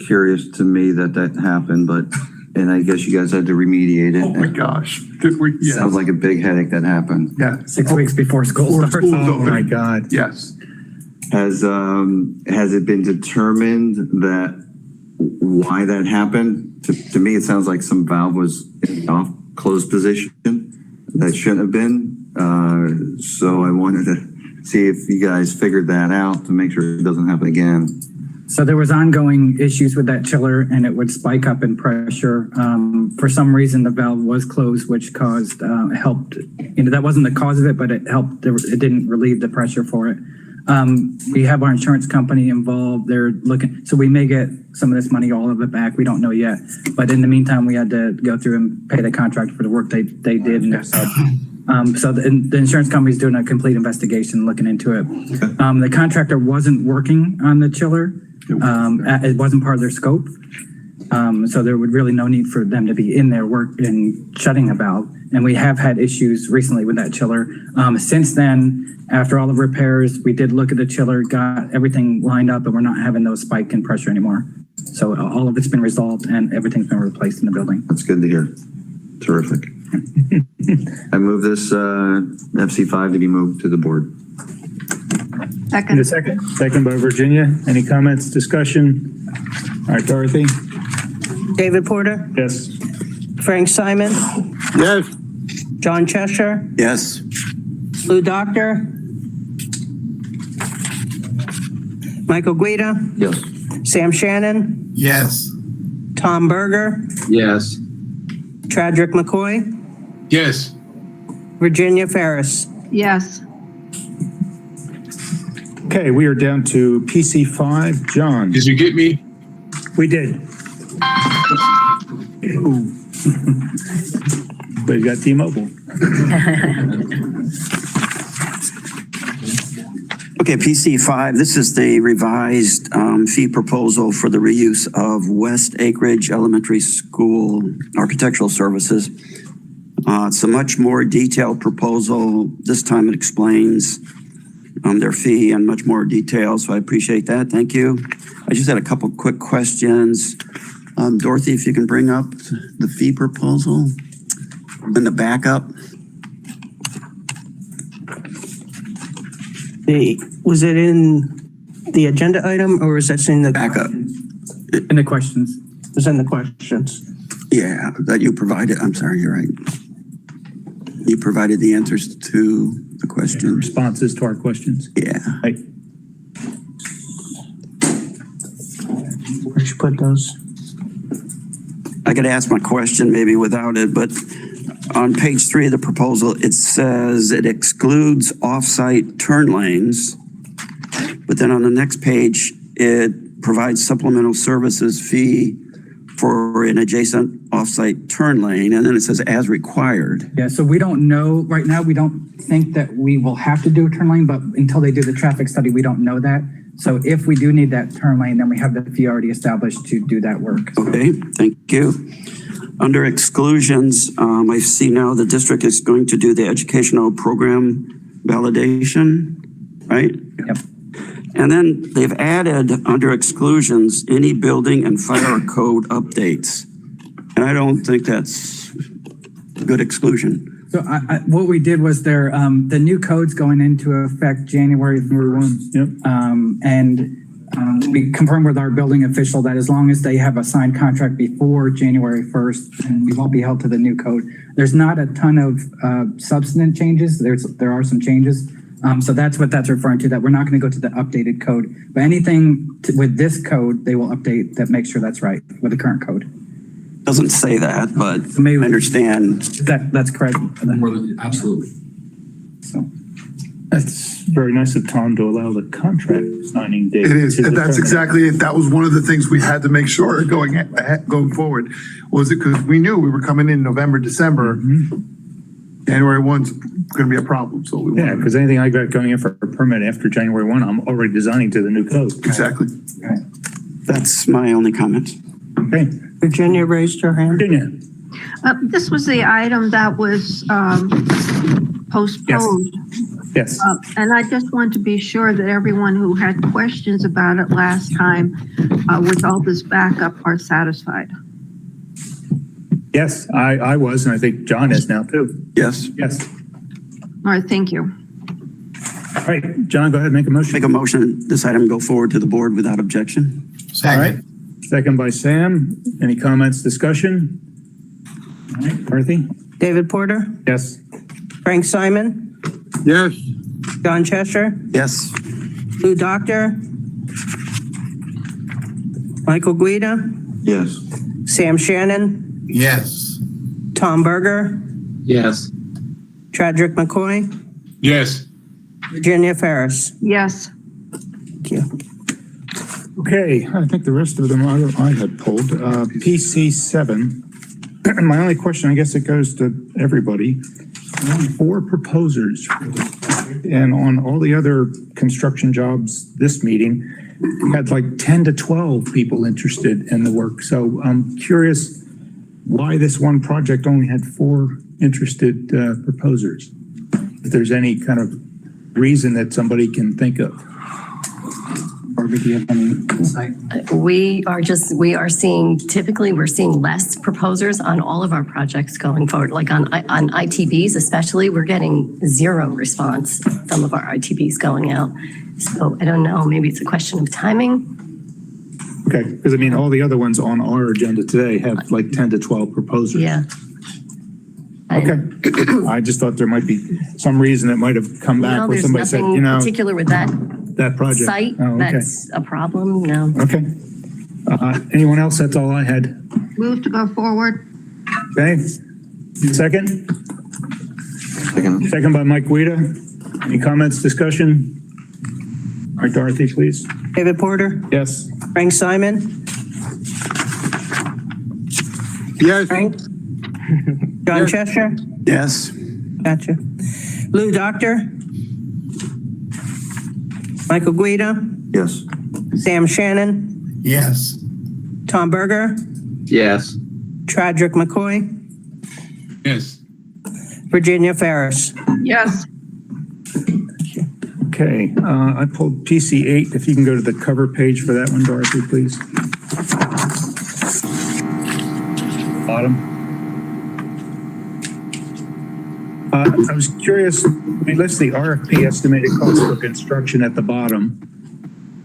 curious to me that happened, but, and I guess you guys had to remediate it. Oh my gosh. Did we? Yeah. Sounds like a big headache that happened. Yeah. 6 weeks before school Before starts. school's Oh open. my God. Yes. Has it been determined that why that happened? To me, it sounds like some valve was in the off closed position that shouldn't have been. So I wanted to see if you guys figured that out to make sure it doesn't happen again. So there was ongoing issues with that chiller and it would spike up in pressure. For some reason, the valve was closed, which caused, helped, that wasn't the cause of it, but it helped, it didn't relieve the pressure for it. We have our insurance company involved. They're looking, so we may get some of this money, all of it back. We don't know yet. But in the meantime, we had to go through and pay the contract for the work they did. And so the insurance company's doing a complete investigation, looking into it. The contractor wasn't working on the chiller. It wasn't part of their scope. So there would really no need for them to be in there work and shutting a valve. And we have had issues recently with that chiller. Since then, after all the repairs, we did look at the chiller, got everything lined up, and we're not having those spike in pressure anymore. So all of it's been resolved and everything's been replaced in the building. That's good to hear. Terrific. I move this FC5 to be moved to the board. Second. Need a second? Second by Virginia. Any comments, discussion? All right, Dorothy? David Porter, Yes. Frank Simon, Yes. John Cheshire, Yes. Lou Doctor, Michael Guida, Yes. Sam Shannon, Yes. Tom Berger, Yes. Chadrick McCoy, Yes. Virginia Ferris. Yes. Okay, we are down to PC5. John? Did you get me? We did. Ooh. But you got T-Mobile. Okay, PC5, this is the revised fee proposal for the reuse of West Acreage Elementary School architectural services. It's a much more detailed proposal. This time it explains their fee in much more detail, so I appreciate that. Thank you. I just had a couple quick questions. Dorothy, if you can bring up the fee proposal and the backup. Was it in the agenda item or was that in the backup? In the questions. It was in the questions. Yeah, that you provided. I'm sorry, you're right. You provided the answers to the question. Responses to our questions. Yeah. Right. Where should put those? I could ask my question maybe without it, but on page 3 of the proposal, it says it excludes off-site turn lanes. But then on the next page, it provides supplemental services fee for an adjacent off-site turn lane. And then it says as required. Yeah, so we don't know, right now, we don't think that we will have to do a turn lane, but until they do the traffic study, we don't know that. So if we do need that turn lane, then we have the fee already established to do that work. Okay, thank you. Under exclusions, I see now the district is going to do the educational program validation, right? Yep. And then they've added under exclusions, any building and fire code updates. And I don't think that's a good exclusion. So what we did was the new code's going into effect January 1. Yep. We confirmed with our building official that as long as they have a signed contract before January 1st, and we won't be held to the new code. There's not a ton of substantive changes. There are some changes. So that's what that's referring to, that we're not going to go to the updated code. But anything with this code, they will update that makes sure that's right with the current code. Doesn't say that, but So maybe I understand. that's correct. Absolutely. So. That's very nice of Tom to allow the contract signing date. It is, to and that's determine. exactly it. That was one of the things we had to make sure going forward, was it because we knew we were coming in November, December. January 1's going to be a problem, so we Yeah, wanted because anything I got going in for a permit after January 1, I'm already designing to the new code. exactly. That's my only comment. Okay, Virginia raised her hand. Virginia. This was the item that was postponed. Yes. And I just want to be sure that everyone who had questions about it last time with all this backup are satisfied. Yes, I was, and I think John is now too. Yes. Yes. All right, thank you. All right, John, go ahead and make a motion. Make a motion, this item go forward to the board without objection. All right. Second by Sam. Any comments, discussion? All right, Dorothy? David Porter, Yes. Frank Simon, Yes. John Cheshire, Yes. Lou Doctor, Michael Guida, Yes. Sam Shannon, Yes. Tom Berger, Yes. Chadrick McCoy, Yes. Virginia Ferris. Yes. Thank you. Okay, I think the rest of them I had pulled. PC 7. My only question, I guess it goes to everybody. 4 proposers. And on all the other construction jobs this meeting, we had like 10 to 12 people interested in the work. So I'm curious why this one project only had 4 interested proposers. If there's any kind of reason that somebody can think of. Barbara, do you have any insight? We are seeing, typically we're seeing less proposers on all of our projects going forward. Like on ITBs especially, we're getting 0 response, some of our ITBs going out. So I don't know, maybe it's a question of timing. Okay, because I mean, all the other ones on our agenda today have like 10 to 12 proposers. Yeah. Okay. I just thought there might be some reason that might have come back No, where there's somebody said, nothing you know, particular with that that project. site Oh, okay. that's a problem, no. Okay. Anyone else? That's all I had. Move to go forward. Okay. Second? Second by Mike Guida. Any comments, discussion? All right, Dorothy, please. David Porter, Yes. Frank Simon, Yes. Frank, John Cheshire, Yes. gotcha. Lou Doctor, Michael Guida, Yes. Sam Shannon, Yes. Tom Berger, Yes. Chadrick McCoy, Yes. Virginia Ferris. Yes. Okay, I pulled PC 8. If you can go to the cover page for that one, Dorothy, please. Bottom. I was curious, we list the RFP estimated cost for construction at the bottom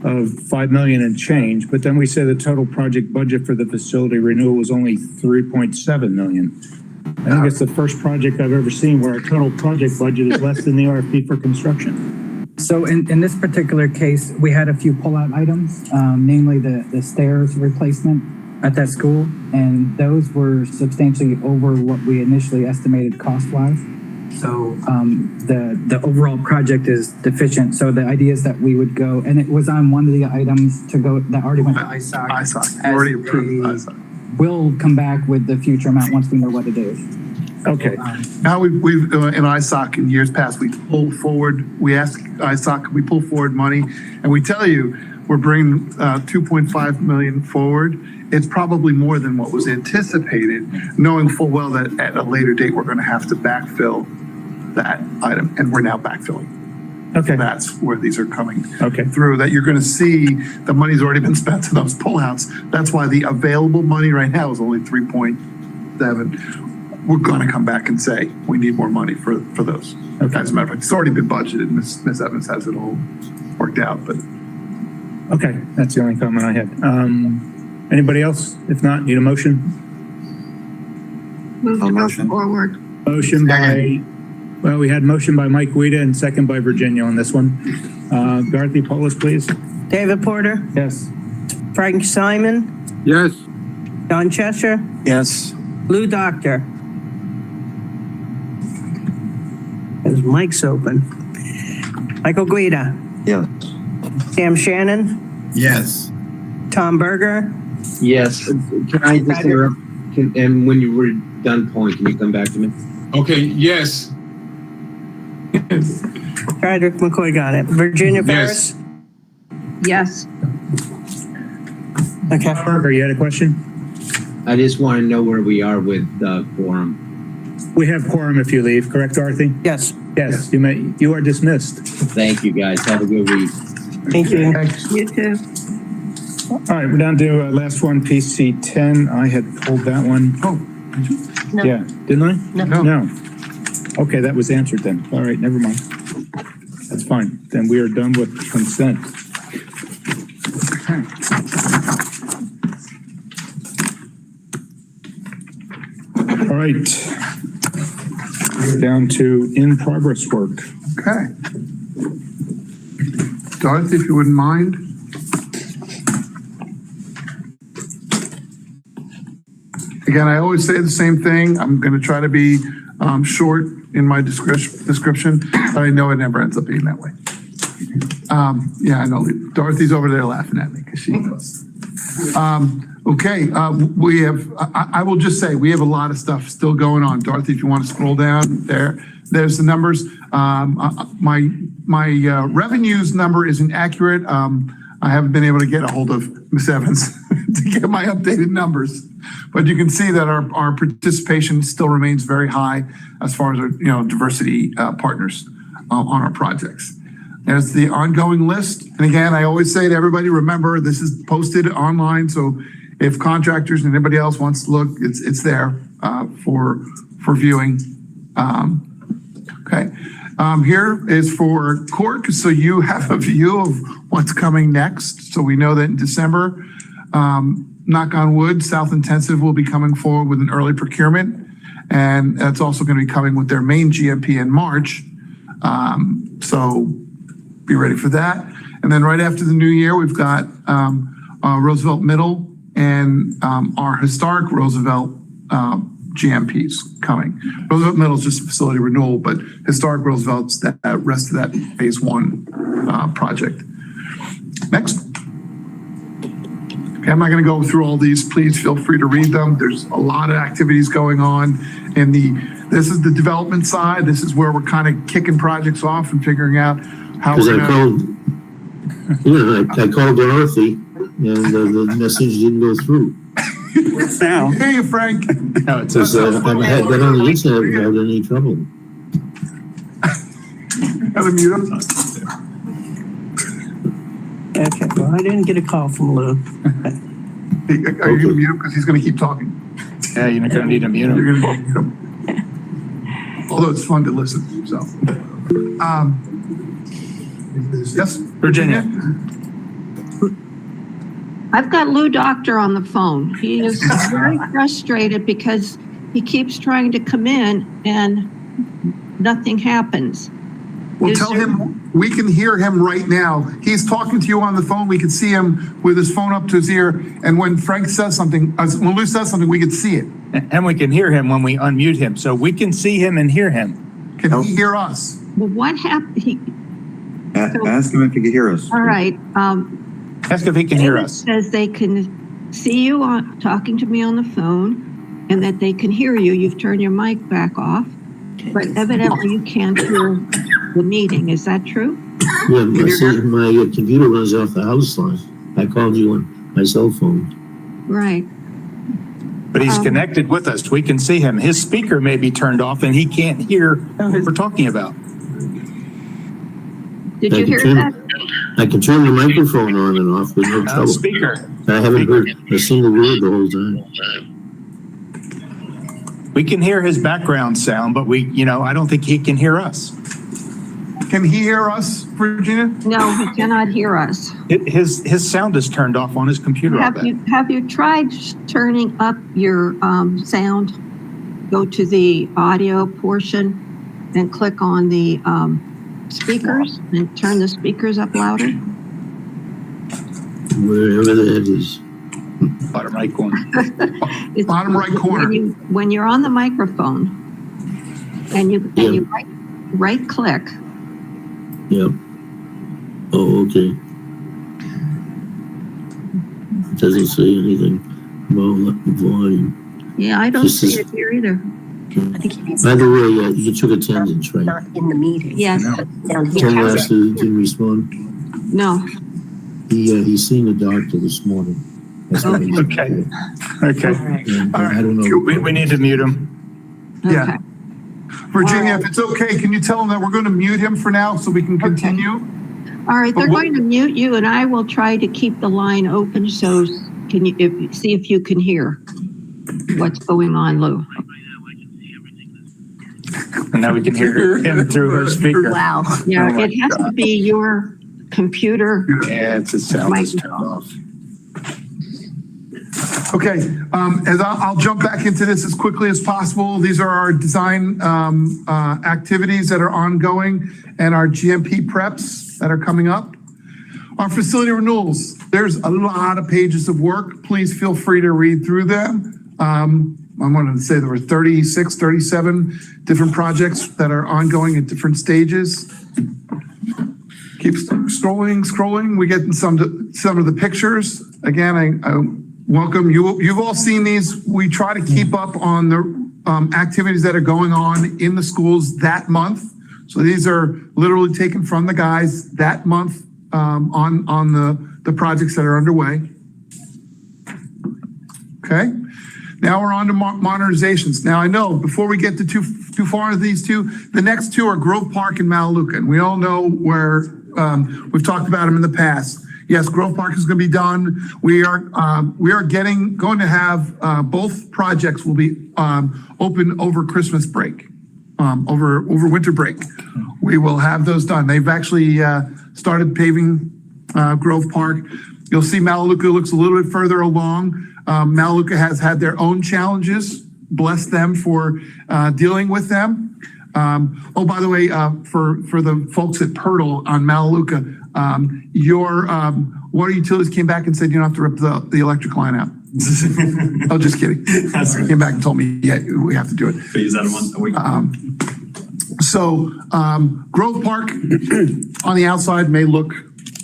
of 5 million and change, but then we say the total project budget for the facility renewal was only 3.7 million. I think it's the first project I've ever seen where our total project budget is less than the RFP for construction. So in this particular case, we had a few pullout items, namely the stairs replacement at that school, and those were substantially over what we initially estimated cost-wise. So the overall project is deficient. So the idea is that we would go, and it was on one of the items to go that already went to ISOC. ISOC, already approved ISOC. We'll come back with the future amount once we know what it is. Okay. Now we've in ISOC in years past, we pulled forward, we asked ISOC, we pull forward money, and we tell you, we're bringing 2.5 million forward. It's probably more than what was anticipated, knowing full well that at a later date, we're going to have to backfill that item, and we're now backfilling. Okay. That's where these are coming Okay. through, that you're going to see the money's already been spent to those pullouts. That's why the available money right now is only 3.7. We're going to come back and say, we need more money for those. Okay. As a matter of fact, it's already been budgeted. Ms. Evans has it all worked out, but. Okay, that's the only comment I had. Anybody else? If not, need a motion? Move to go forward. Motion by, well, we had motion by Mike Guida and second by Virginia on this one. Dorothy Paulus, please. David Porter, Yes. Frank Simon, Yes. John Cheshire, Yes. Lou Doctor. His mic's open. Michael Guida, Yes. Sam Shannon, Yes. Tom Berger, Yes. Can I just interrupt? And when you were done polling, can you come back to me? Okay, yes. Frederick McCoy got it. Virginia Ferris? Yes. Okay. Berger, you had a question? I just want to know where we are with quorum. We have quorum if you leave, correct, Dorothy? Yes. Yes, you are dismissed. Thank you, guys. Have a good week. Thank you. You too. All right, we're down to last one, PC 10. I had pulled that one. Oh, No. Yeah, didn't I? No. No. Okay, that was answered then. All right, never mind. That's fine. Then we are done with consent. All right. We're down to in-progress work. okay. Dorothy, if you wouldn't mind. Again, I always say the same thing. I'm going to try to be short in my description, but I know it never ends up being that way. Yeah, I know. Dorothy's over there laughing at me because she knows. Okay, we have, I will just say, we have a lot of stuff still going on. Dorothy, if you want to scroll down there's the numbers. My revenues number isn't accurate. I haven't been able to get a hold of Ms. Evans to get my updated numbers. But you can see that our participation still remains very high as far as our, diversity partners on our projects. There's the ongoing list. And again, I always say to everybody, remember, this is posted online. So if contractors and anybody else wants to look, it's there for viewing. Okay. Here is for CORC. So you have a view of what's coming next. So we know that in December, knock on wood, South Intensive will be coming forward with an early procurement. And that's also going to be coming with their main GMP in March. So be ready for that. And then right after the new year, we've got Roosevelt Middle and our historic Roosevelt GMPs coming. Roosevelt Middle is just a facility renewal, but historic Roosevelt's that rest of that phase one project. Next. Okay, I'm not going to go through all these. Please feel free to read them. There's a lot of activities going on. And this is the development side. This is where we're kind of kicking projects off and figuring out how we're going to. I called Dorothy and the message didn't go through. Now. Hey, Frank. No, it says, I haven't had that on the internet without any trouble. Have a mute him. Okay, well, I didn't get a call from Lou. Are you going to mute him? Because he's going to keep talking. Yeah, you're not going to need to mute him. You're going to mute him. Although it's fun to listen, so. Yes, Virginia. I've got Lou Doctor on the phone. He is very frustrated because he keeps trying to come in and nothing happens. Well, Is tell there- him, we can hear him right now. He's talking to you on the phone. We can see him with his phone up to his ear. And when Frank says something, when Lou says something, we can see it. And we can hear him when we unmute him. So we can see him and hear him. Can he hear us? Well, what happened? Ask him if he can hear us. All right. Ask if he can hear David us. says they can see you talking to me on the phone and that they can hear you. You've turned your mic back off, but evidently you can't hear the meeting. Is that true? Yeah, my computer runs off the house line. I called you on my cell phone. Right. But he's connected with us. We can see him. His speaker may be turned off and he can't hear what we're talking about. Did you hear that? I can turn the microphone on and off with no trouble. Speaker. I haven't heard a single word the whole time. We can hear his background sound, but I don't think he can hear us. Can he hear us, Virginia? No, he cannot hear us. His sound is turned off on his computer. Have you tried turning up your sound? Go to the audio portion and click on the speakers and turn the speakers up louder. Wherever that is. Bottom right corner. Bottom right corner. When you're on the microphone and you right click. Yep. Oh, okay. Doesn't say anything about volume. Yeah, I don't This see is- it here either. I think he needs By the way, you took attendance, right? not in the meeting. Yes. Down here. Tom Last didn't respond. No. He's seen a doctor this morning. That's why he's Okay. Okay. And All right. I don't know. We need to mute him. Yeah. Okay. Virginia, if it's okay, can you tell him that we're going to mute him for now so we can continue? All right, they're going to mute you, and I will try to keep the line open. So, see if you can hear what's going on, Lou? And now we can hear him through her speaker. Wow. Yeah, Oh my it has to be your computer. Yeah, it's a sound is turned off. Okay, as I'll jump back into this as quickly as possible. These are our design activities that are ongoing and our GMP preps that are coming up. Our facility renewals, there's a lot of pages of work. Please feel free to read through them. I wanted to say there were 36, 37 different projects that are ongoing at different stages. Keep scrolling. We get some of the pictures. Again, I welcome you. You've all seen these. We try to keep up on the activities that are going on in the schools that month. So these are literally taken from the guys that month on the projects that are underway. Okay. Now we're on to modernizations. Now I know before we get to too far into these two, the next two are Grove Park and Malaluca. And we all know where we've talked about them in the past. Yes, Grove Park is going to be done. We are going to have both projects will be open over Christmas break, over winter break. We will have those done. They've actually started paving Grove Park. You'll see Malaluca looks a little bit further along. Malaluca has had their own challenges. Bless them for dealing with them. Oh, by the way, for the folks at Pirtle on Malaluca, your water utilities came back and said you don't have to rip the electric line out. Oh, just kidding. Came back and told me, yeah, we have to do it. Is that a week? So Grove Park on the outside may look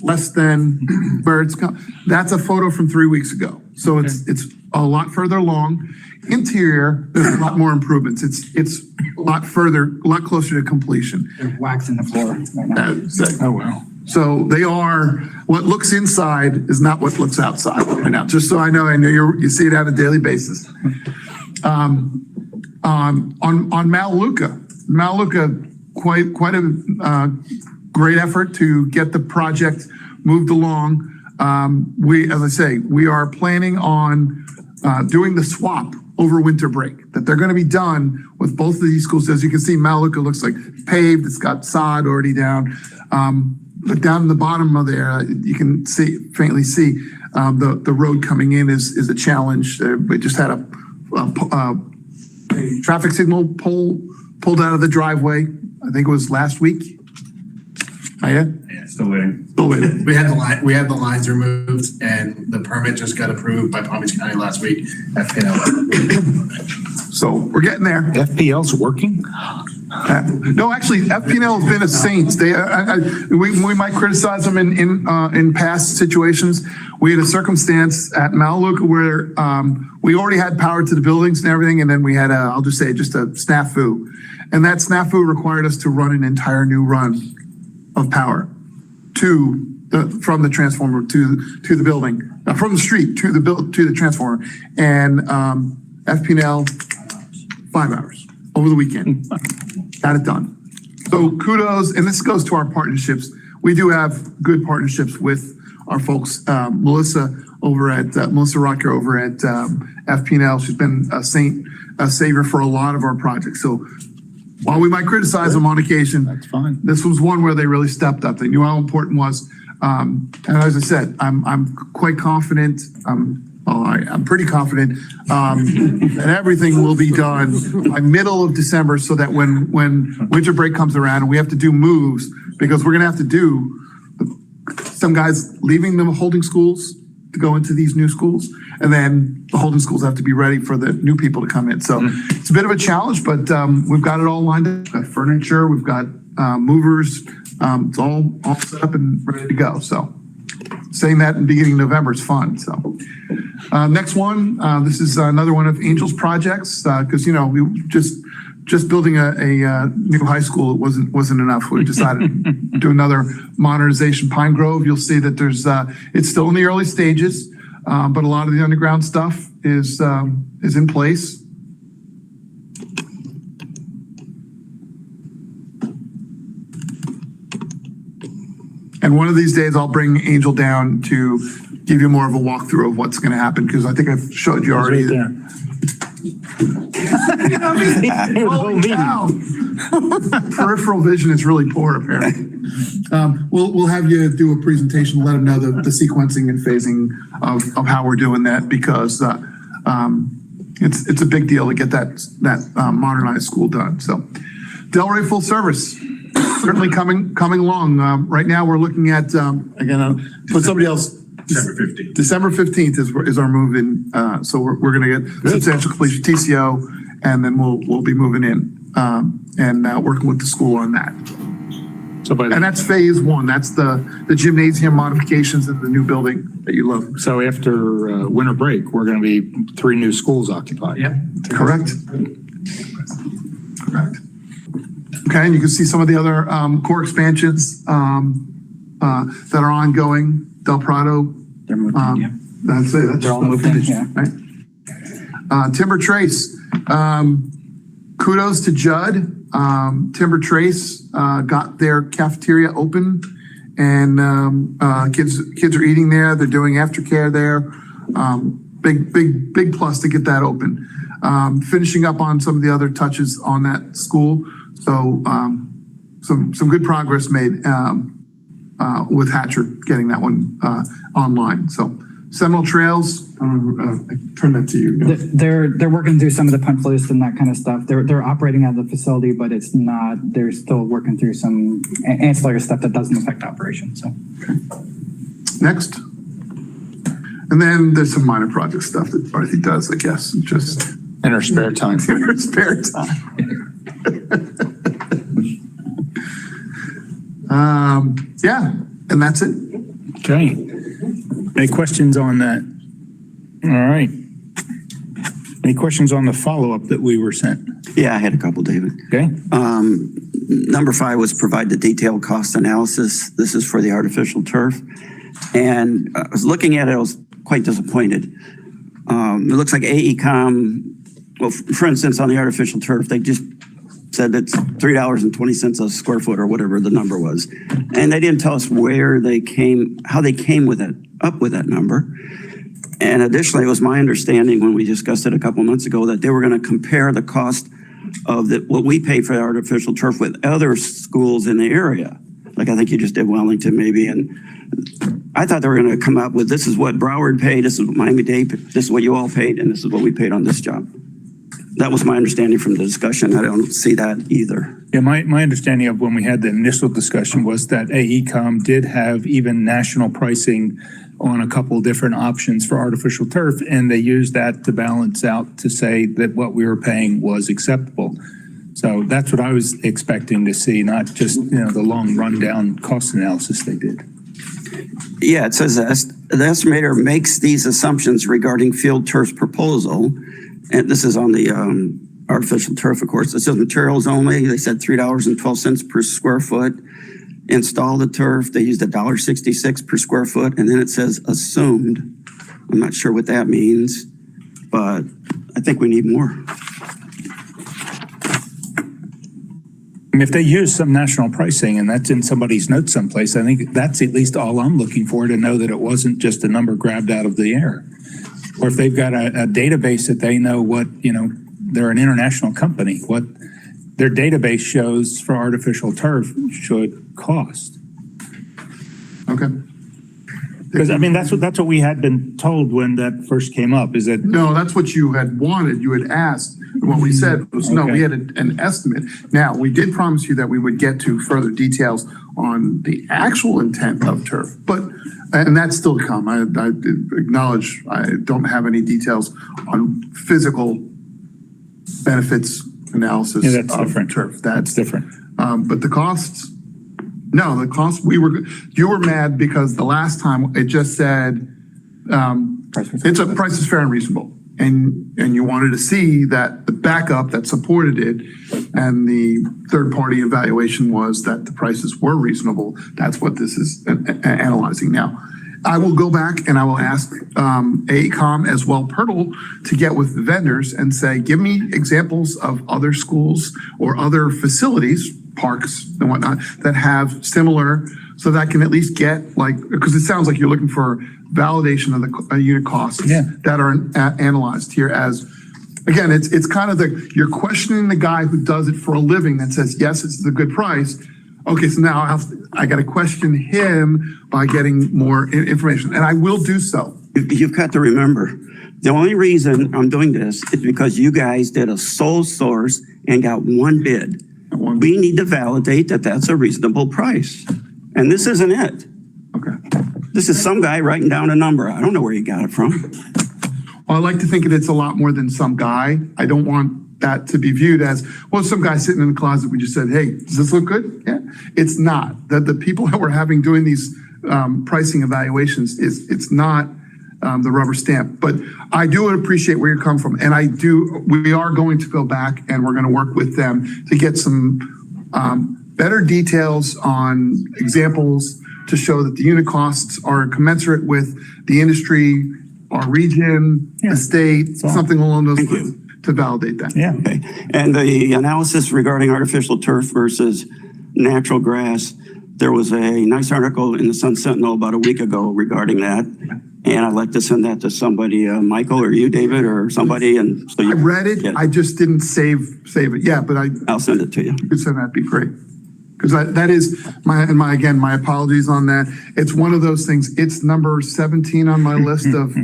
less than where it's come. That's a photo from 3 weeks ago. So it's a lot further along. Interior, there's a lot more improvements. It's a lot closer to completion. There's wax in the floor. Oh, wow. So they are, what looks inside is not what looks outside right now. Just so I know you see it on a daily basis. On Malaluca, quite a great effort to get the project moved along. As I say, we are planning on doing the swap over winter break, that they're going to be done with both of these schools. As you can see, Malaluca looks like paved. It's got sod already down. But down in the bottom of there, you can faintly see the road coming in is a challenge. We just had a a traffic signal pole pulled out of the driveway. I think it was last week. Yeah, Still waiting. still waiting. We had the lines removed and the permit just got approved by Palm Beach County last week. So we're getting there. FPL's working? No, actually, FPL has been a saint. We might criticize them in past situations. We had a circumstance at Maluka where we already had power to the buildings and everything, and then we had I'll just say just a snafu. And that snafu required us to run an entire new run of power from the transformer to the building, from the street to the transformer, and FPL 5 hours over the weekend. Got it done. So kudos, and this goes to our partnerships. We do have good partnerships with our folks. Melissa Rocker over at FPL. She's been a savior for a lot of our projects. So while we might criticize them on occasion, That's fine. this was one where they really stepped up. They knew how important it was. And as I said, I'm quite confident. I'm pretty confident that everything will be done by middle of December, so that when winter break comes around and we have to do moves, because we're going to have to do some guys leaving the holding schools to go into these new schools, and then the holding schools have to be ready for the new people to come in. So it's a bit of a challenge, but we've got it all lined up. We've got furniture, we've got movers. It's all set up and ready to go. So saying that in the beginning of November is fun. So next one, this is another one of Angel's projects, because we just building a new high school wasn't enough. We decided to do another modernization. Pine Grove, you'll see that there's it's still in the early stages, but a lot of the underground stuff is in place. And one of these days, I'll bring Angel down to give you more of a walkthrough of what's going to happen, because I think I've showed you already. Holy cow. Peripheral vision is really poor, apparently. We'll have you do a presentation, let them know the sequencing and phasing of how we're doing that, because it's a big deal to get that modernized school done. So Delray Full Service. Certainly coming along. Right now, we're looking at again. Put somebody else. December 15th. December 15th is our move in. So we're going to get substantial completion TCO, and then we'll be moving in and working with the school on that. And that's phase one. That's the gymnasium modifications in the new building that you love. So after winter break, we're going to be 3 new schools occupied. Yep. Correct. Okay, and you can see some of the other core expansions that are ongoing. Del Prado. They're moved in, yeah. That's it. That's They're all moved in, yeah. Right? Timber Trace. Kudos to Judd. Timber Trace got their cafeteria open, and kids are eating there. They're doing aftercare there. Big plus to get that open. Finishing up on some of the other touches on that school. So some good progress made with Hatcher getting that one online. So Seminole Trails, I turn that to you. They're working through some of the punch lists and that kind of stuff. They're operating out of the facility, but it's not. They're still working through some ancillary stuff that doesn't affect operation. So next, and then there's some minor project stuff that Dorothy does, I guess, just In her spare time. in her spare time. Yeah, and that's it. Okay. Any questions on that? All right. Any questions on the follow-up that we were sent? Yeah, I had a couple, David. Okay. Number 5 was provide the detailed cost analysis. This is for the artificial turf. And I was looking at it, I was quite disappointed. It looks like AECom, well, for instance, on the artificial turf, they just said it's $3.20 a square foot or whatever the number was. And they didn't tell us how they came with it, up with that number. And additionally, it was my understanding when we discussed it a couple months ago that they were going to compare the cost of what we pay for the artificial turf with other schools in the area. Like I think you just did Wellington maybe. And I thought they were going to come up with, this is what Broward paid, this is what Miami-Dade paid, this is what you all paid, and this is what we paid on this job. That was my understanding from the discussion. I don't see that either. Yeah, my understanding of when we had the initial discussion was that AECom did have even national pricing on a couple of different options for artificial turf, and they used that to balance out to say that what we were paying was acceptable. So that's what I was expecting to see, not just, the long rundown cost analysis they did. Yeah, it says the estimator makes these assumptions regarding field turf's proposal, and this is on the artificial turf, of course. It says materials only. They said $3.12 per square foot. Install the turf. They used $1.66 per square foot, and then it says assumed. I'm not sure what that means, but I think we need more. If they use some national pricing and that's in somebody's notes someplace, I think that's at least all I'm looking for, to know that it wasn't just a number grabbed out of the air. Or if they've got a database that they know what, they're an international company, what their database shows for artificial turf should cost. Okay. Because that's what we had been told when that first came up, is that. No, that's what you had wanted. You had asked. What we said was, no, we had an estimate. Now, we did promise you that we would get to further details on the actual intent of turf, and that's still to come. I acknowledge I don't have any details on physical benefits analysis that's of different. turf. That's different. But the costs, you were mad because the last time it just said, price is fair and reasonable. And you wanted to see that the backup that supported it and the third-party evaluation was that the prices were reasonable. That's what this is analyzing now. I will go back and I will ask AECom as well, Pirtle, to get with the vendors and say, give me examples of other schools or other facilities, parks and whatnot, that have similar, so that I can at least get because it sounds like you're looking for validation of the unit costs that are analyzed here. As again, it's kind of you're questioning the guy who does it for a living that says, yes, it's a good price. Okay, so now I got to question him by getting more information, and I will do so. You've got to remember, the only reason I'm doing this is because you guys did a sole source and got one bid. We need to validate that that's a reasonable price, and this isn't it. Okay. This is some guy writing down a number. I don't know where he got it from. Well, I like to think it's a lot more than some guy. I don't want that to be viewed as, well, some guy sitting in the closet, we just said, hey, does this look good? Yeah, it's not. The people that we're having doing these pricing evaluations, it's not the rubber stamp. But I do appreciate where you're coming from. And we are going to go back and we're going to work with them to get some better details on examples to show that the unit costs are commensurate with the industry, our region, the state, something along those lines to validate that. Yeah. Okay. And the analysis regarding artificial turf versus natural grass, there was a nice article in the Sun Sentinel about a week ago regarding that. And I'd like to send that to somebody, Michael or you, David, or somebody. And so I read it. I just didn't save it. Yeah, but I'll send it to you. You could send that. Be great. Because that is my apologies on that. It's one of those things. It's number 17 on my list of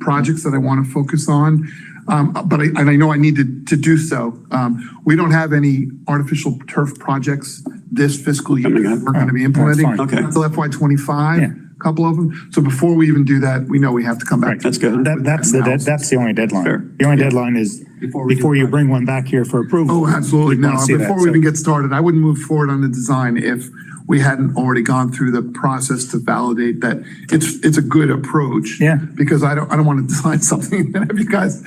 projects that I want to focus on. But I know I need to do so. We don't have any artificial turf projects this fiscal year we're going to be implementing until FY25. A couple of them. So before we even do that, we know we have to come back. Right, that's good. That's the only deadline. Sure. The only deadline is before you bring one back here for approval. Oh, absolutely. No, before we even get started, I wouldn't move forward on the design if we hadn't already gone through the process to validate that it's a good approach. Yeah. Because I don't want to design something and have you guys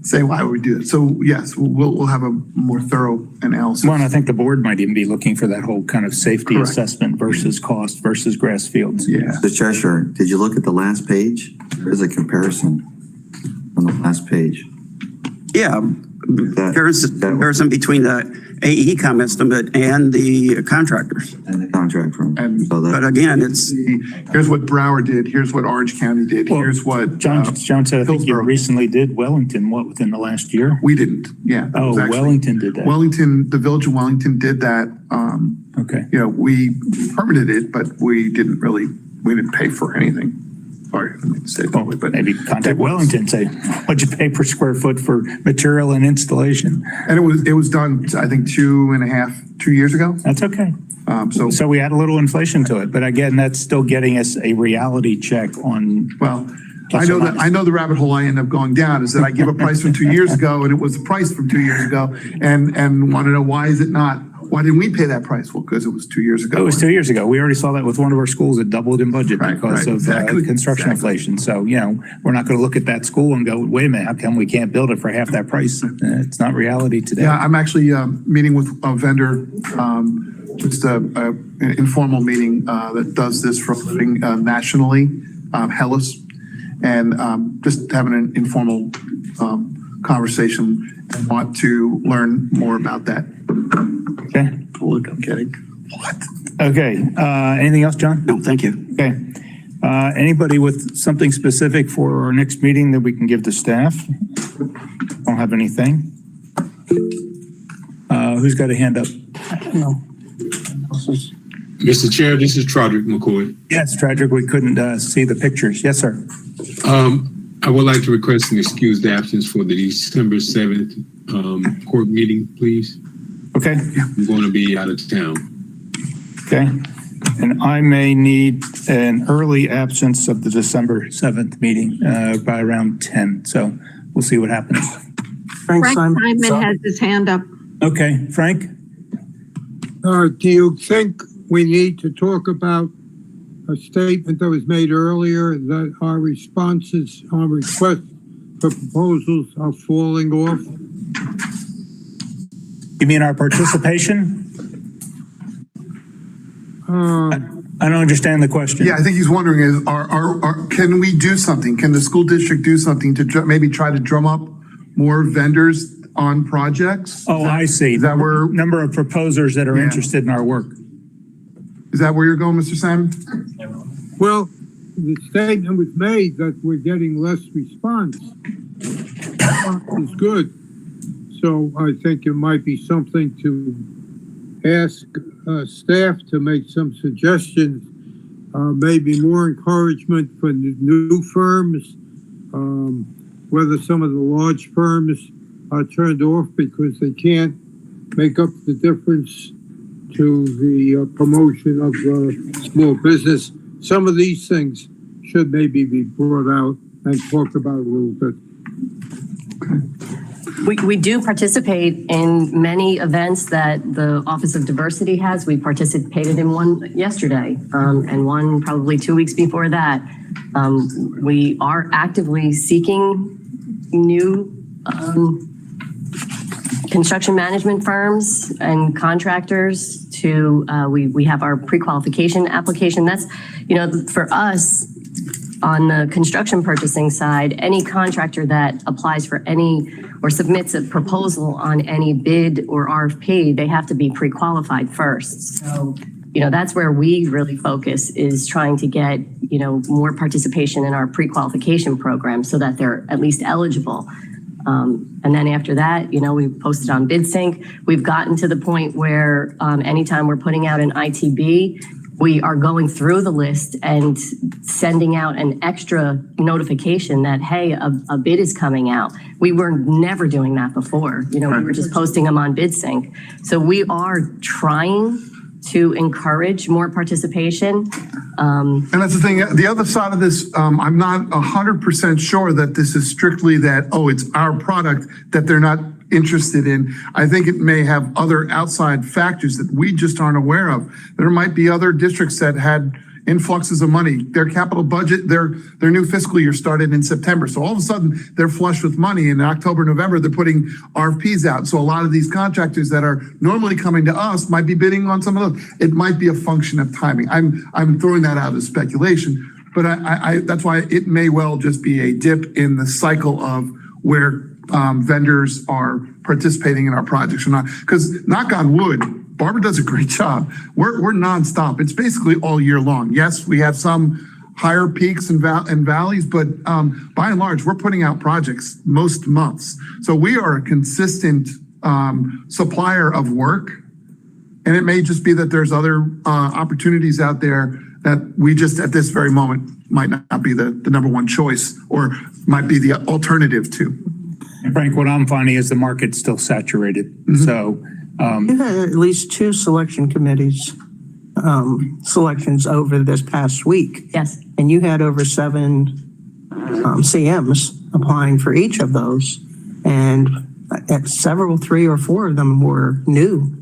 say, why would we do it? So yes, we'll have a more thorough analysis. Well, and I think the board might even be looking for that whole kind of safety assessment versus cost versus grass fields. Yeah. The Cheshire, did you look at the last page? There's a comparison on the last page. Yeah, comparison between the AECom estimate and the contractors. And the contract firm. But again, here's what Broward did. Here's what Orange County did. Well, here's what John said. I think you recently did Wellington. What, within the last year? We didn't. Yeah. Oh, Wellington did that. The village of Wellington did that. Okay. We permitted it, but we didn't pay for anything. sorry, I didn't mean to say it that way, but Maybe contact Wellington, say, what'd you pay per square foot for material and installation? and it was done, I think, 2 years ago. That's okay. So So we add a little inflation to it, but again, that's still getting us a reality check on. well, Plus or minus. I know the rabbit hole I end up going down is that I give a price from 2 years ago and it was the price from 2 years ago and want to know why didn't we pay that price? Well, because it was 2 years ago. It was 2 years ago. We already saw that with one of our schools that doubled in budget Right, because right, of exactly, construction exactly. inflation. So, we're not going to look at that school and go, wait a minute, how come we can't build it for half that price? It's not reality today. Yeah, I'm actually meeting with a vendor, just an informal meeting that does this for a living nationally, Hellas, and just having an informal conversation and want to learn more about that. Okay. Look, I'm kidding. What? Okay. Anything else, John? No, thank you. Okay. Anybody with something specific for our next meeting that we can give to staff? Don't have anything. Who's got a hand up? No. Mr. Chair, this is Trodrick McCoy. Yes, tragic. We couldn't see the pictures. Yes, sir. I would like to request an excused absence for the December 7th court meeting, please. Okay. I'm going to be out of town. Okay. And I may need an early absence of the December 7th meeting by around 10. So we'll see what happens. Frank Frank Simon. Simon has his hand up. Okay. Frank? Do you think we need to talk about a statement that was made earlier that our responses on requests for proposals are falling off? You mean our participation? I don't understand the question. Yeah, I think he's wondering is, can we do something? Can the school district do something to maybe try to drum up more vendors on projects? Oh, I see. Is that where, Number of proposers that are Yeah. interested in our work. is that where you're going, Mr. Simon? Well, the statement was made that we're getting less response. It's good. So I think it might be something to ask staff to make some suggestions, maybe more encouragement for new firms, whether some of the large firms are turned off because they can't make up the difference to the promotion of small business. Some of these things should maybe be brought out and talked about a little bit. We do participate in many events that the Office of Diversity has. We participated in one yesterday and one probably 2 weeks before that. We are actively seeking new construction management firms and contractors to, we have our pre-qualification application. That's, for us, on the construction purchasing side, any contractor that applies for any or submits a proposal on any bid or RFP, they have to be pre-qualified first. So, that's where we really focus, is trying to get, more participation in our pre-qualification program so that they're at least eligible. And then after that, we posted on BidSync. We've gotten to the point where anytime we're putting out an ITB, we are going through the list and sending out an extra notification that, hey, a bid is coming out. We were never doing that before. We were just posting them on BidSync. So we are trying to encourage more participation. And that's the thing, the other side of this, I'm not 100% sure that this is strictly that, it's our product that they're not interested in. I think it may have other outside factors that we just aren't aware of. There might be other districts that had influxes of money. Their capital budget, their new fiscal year started in September. So all of a sudden they're flush with money. In October, November, they're putting RFPs out. So a lot of these contractors that are normally coming to us might be bidding on some of those. It might be a function of timing. I'm throwing that out as speculation, but I that's why it may well just be a dip in the cycle of where vendors are participating in our projects or not. Because knock on wood, Barbara does a great job. We're nonstop. It's basically all year long. Yes, we have some higher peaks and valleys, but by and large, we're putting out projects most months. So we are a consistent supplier of work. And it may just be that there's other opportunities out there that we just at this very moment might not be the number one choice or might be the alternative to. Frank, what I'm finding is the market's still saturated. So, You had at least 2 selection committees, selections over this past week. Yes. And you had over 7 CMs applying for each of those. And several, 3 or 4 of them were new.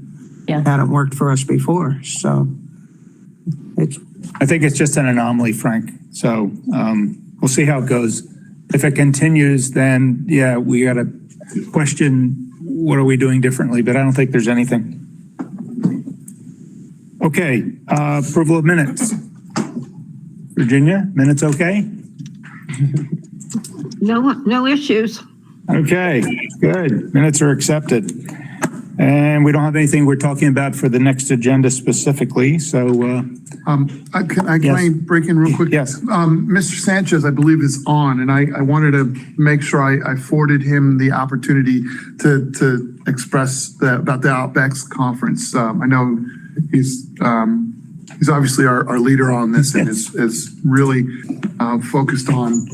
Yeah. Hadn't worked for us before. So it's, I think it's just an anomaly, Frank. So we'll see how it goes. If it continues, then yeah, we got to question what are we doing differently, but I don't think there's anything. Okay, approval of minutes. Virginia, minutes okay? No issues. Okay, good. Minutes are accepted. And we don't have anything we're talking about for the next agenda specifically, so. Can I break in real quick? Yes. Mr. Sanchez, I believe, is on, and I wanted to make sure I afforded him the opportunity to express about the Outbacks conference. I know he's obviously our leader on this and is really focused on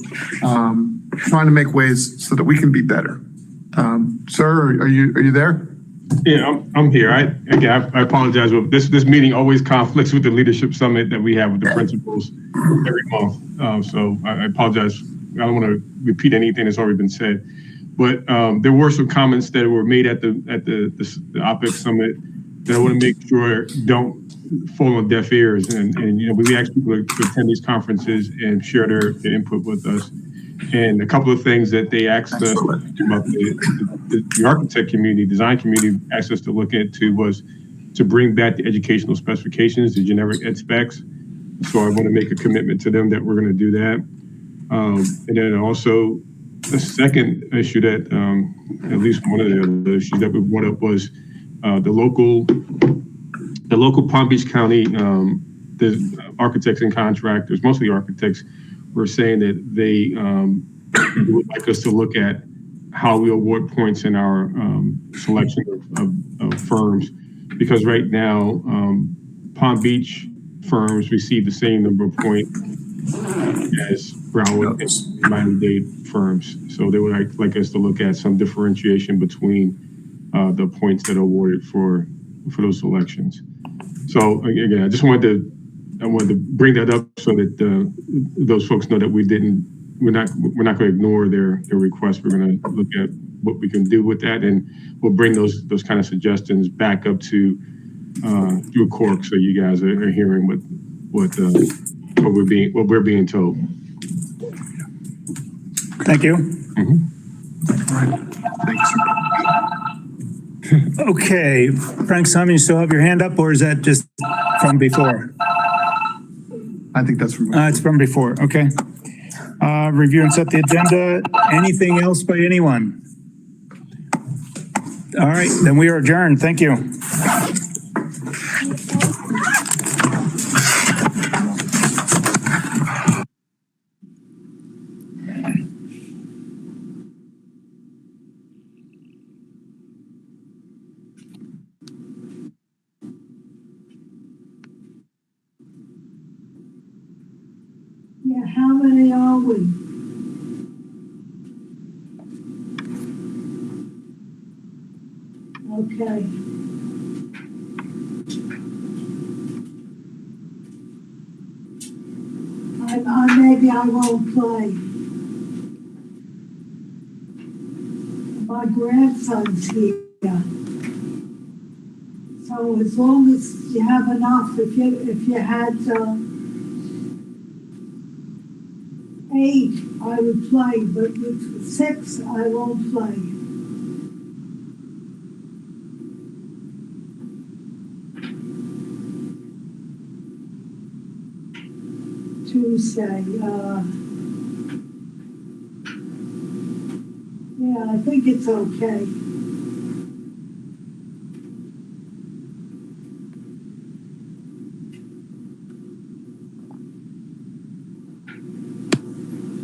trying to make ways so that we can be better. Sir, are you there? Yeah, I'm here. I apologize. This meeting always conflicts with the leadership summit that we have with the principals every month. So I apologize. I don't want to repeat anything that's already been said. But there were some comments that were made at the OPEC summit that I want to make sure don't fall on deaf ears. And we ask people to attend these conferences and share their input with us. And a couple of things that they asked us about the architect community, design community asked us to look into was to bring back the educational specifications, the generic ed specs. So I want to make a commitment to them that we're going to do that. And then also the second issue that, at least one of the other issues that we brought up was the local Palm Beach County, the architects and contractors, mostly architects, were saying that they would like us to look at how we award points in our selection of firms, because right now Palm Beach firms receive the same number of points as Brownwood and Miami-Dade firms. So they would like us to look at some differentiation between the points that are awarded for those selections. So again, I just wanted to bring that up so that those folks know that we're not going to ignore their request. We're going to look at what we can do with that, and we'll bring those kind of suggestions back up to through CORC, so you guys are hearing what we're being told. Thank you. All right. Thanks. Okay, Frank Simon, you still have your hand up, or is that just from before? I think that's from. It's from before. Okay. Review and set the agenda. Anything else by anyone? All right, then we are adjourned. Thank you. Yeah, how many are we? Okay. Maybe I won't play. My grandson's here. So as long as you have enough, if you had 8, I would play, but with 6, I won't play. Tuesday, yeah, I think it's okay.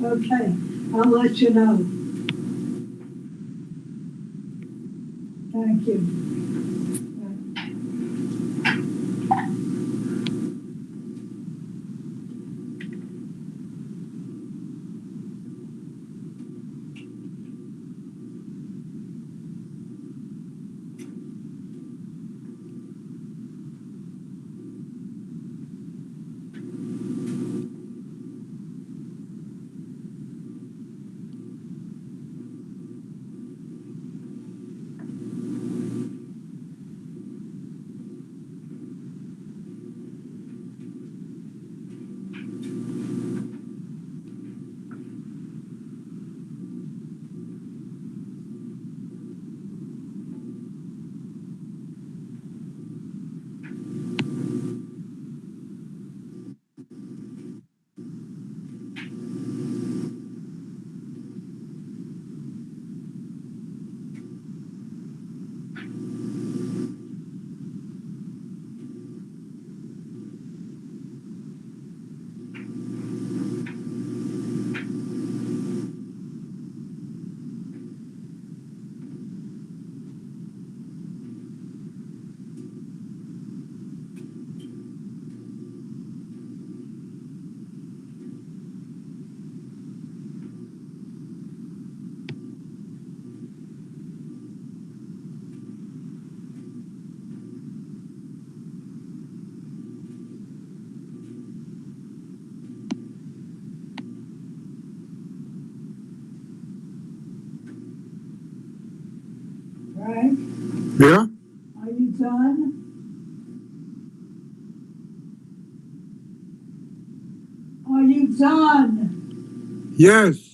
Okay, I'll let you know. Thank you. Yeah? Are you done? Are you done? Yes.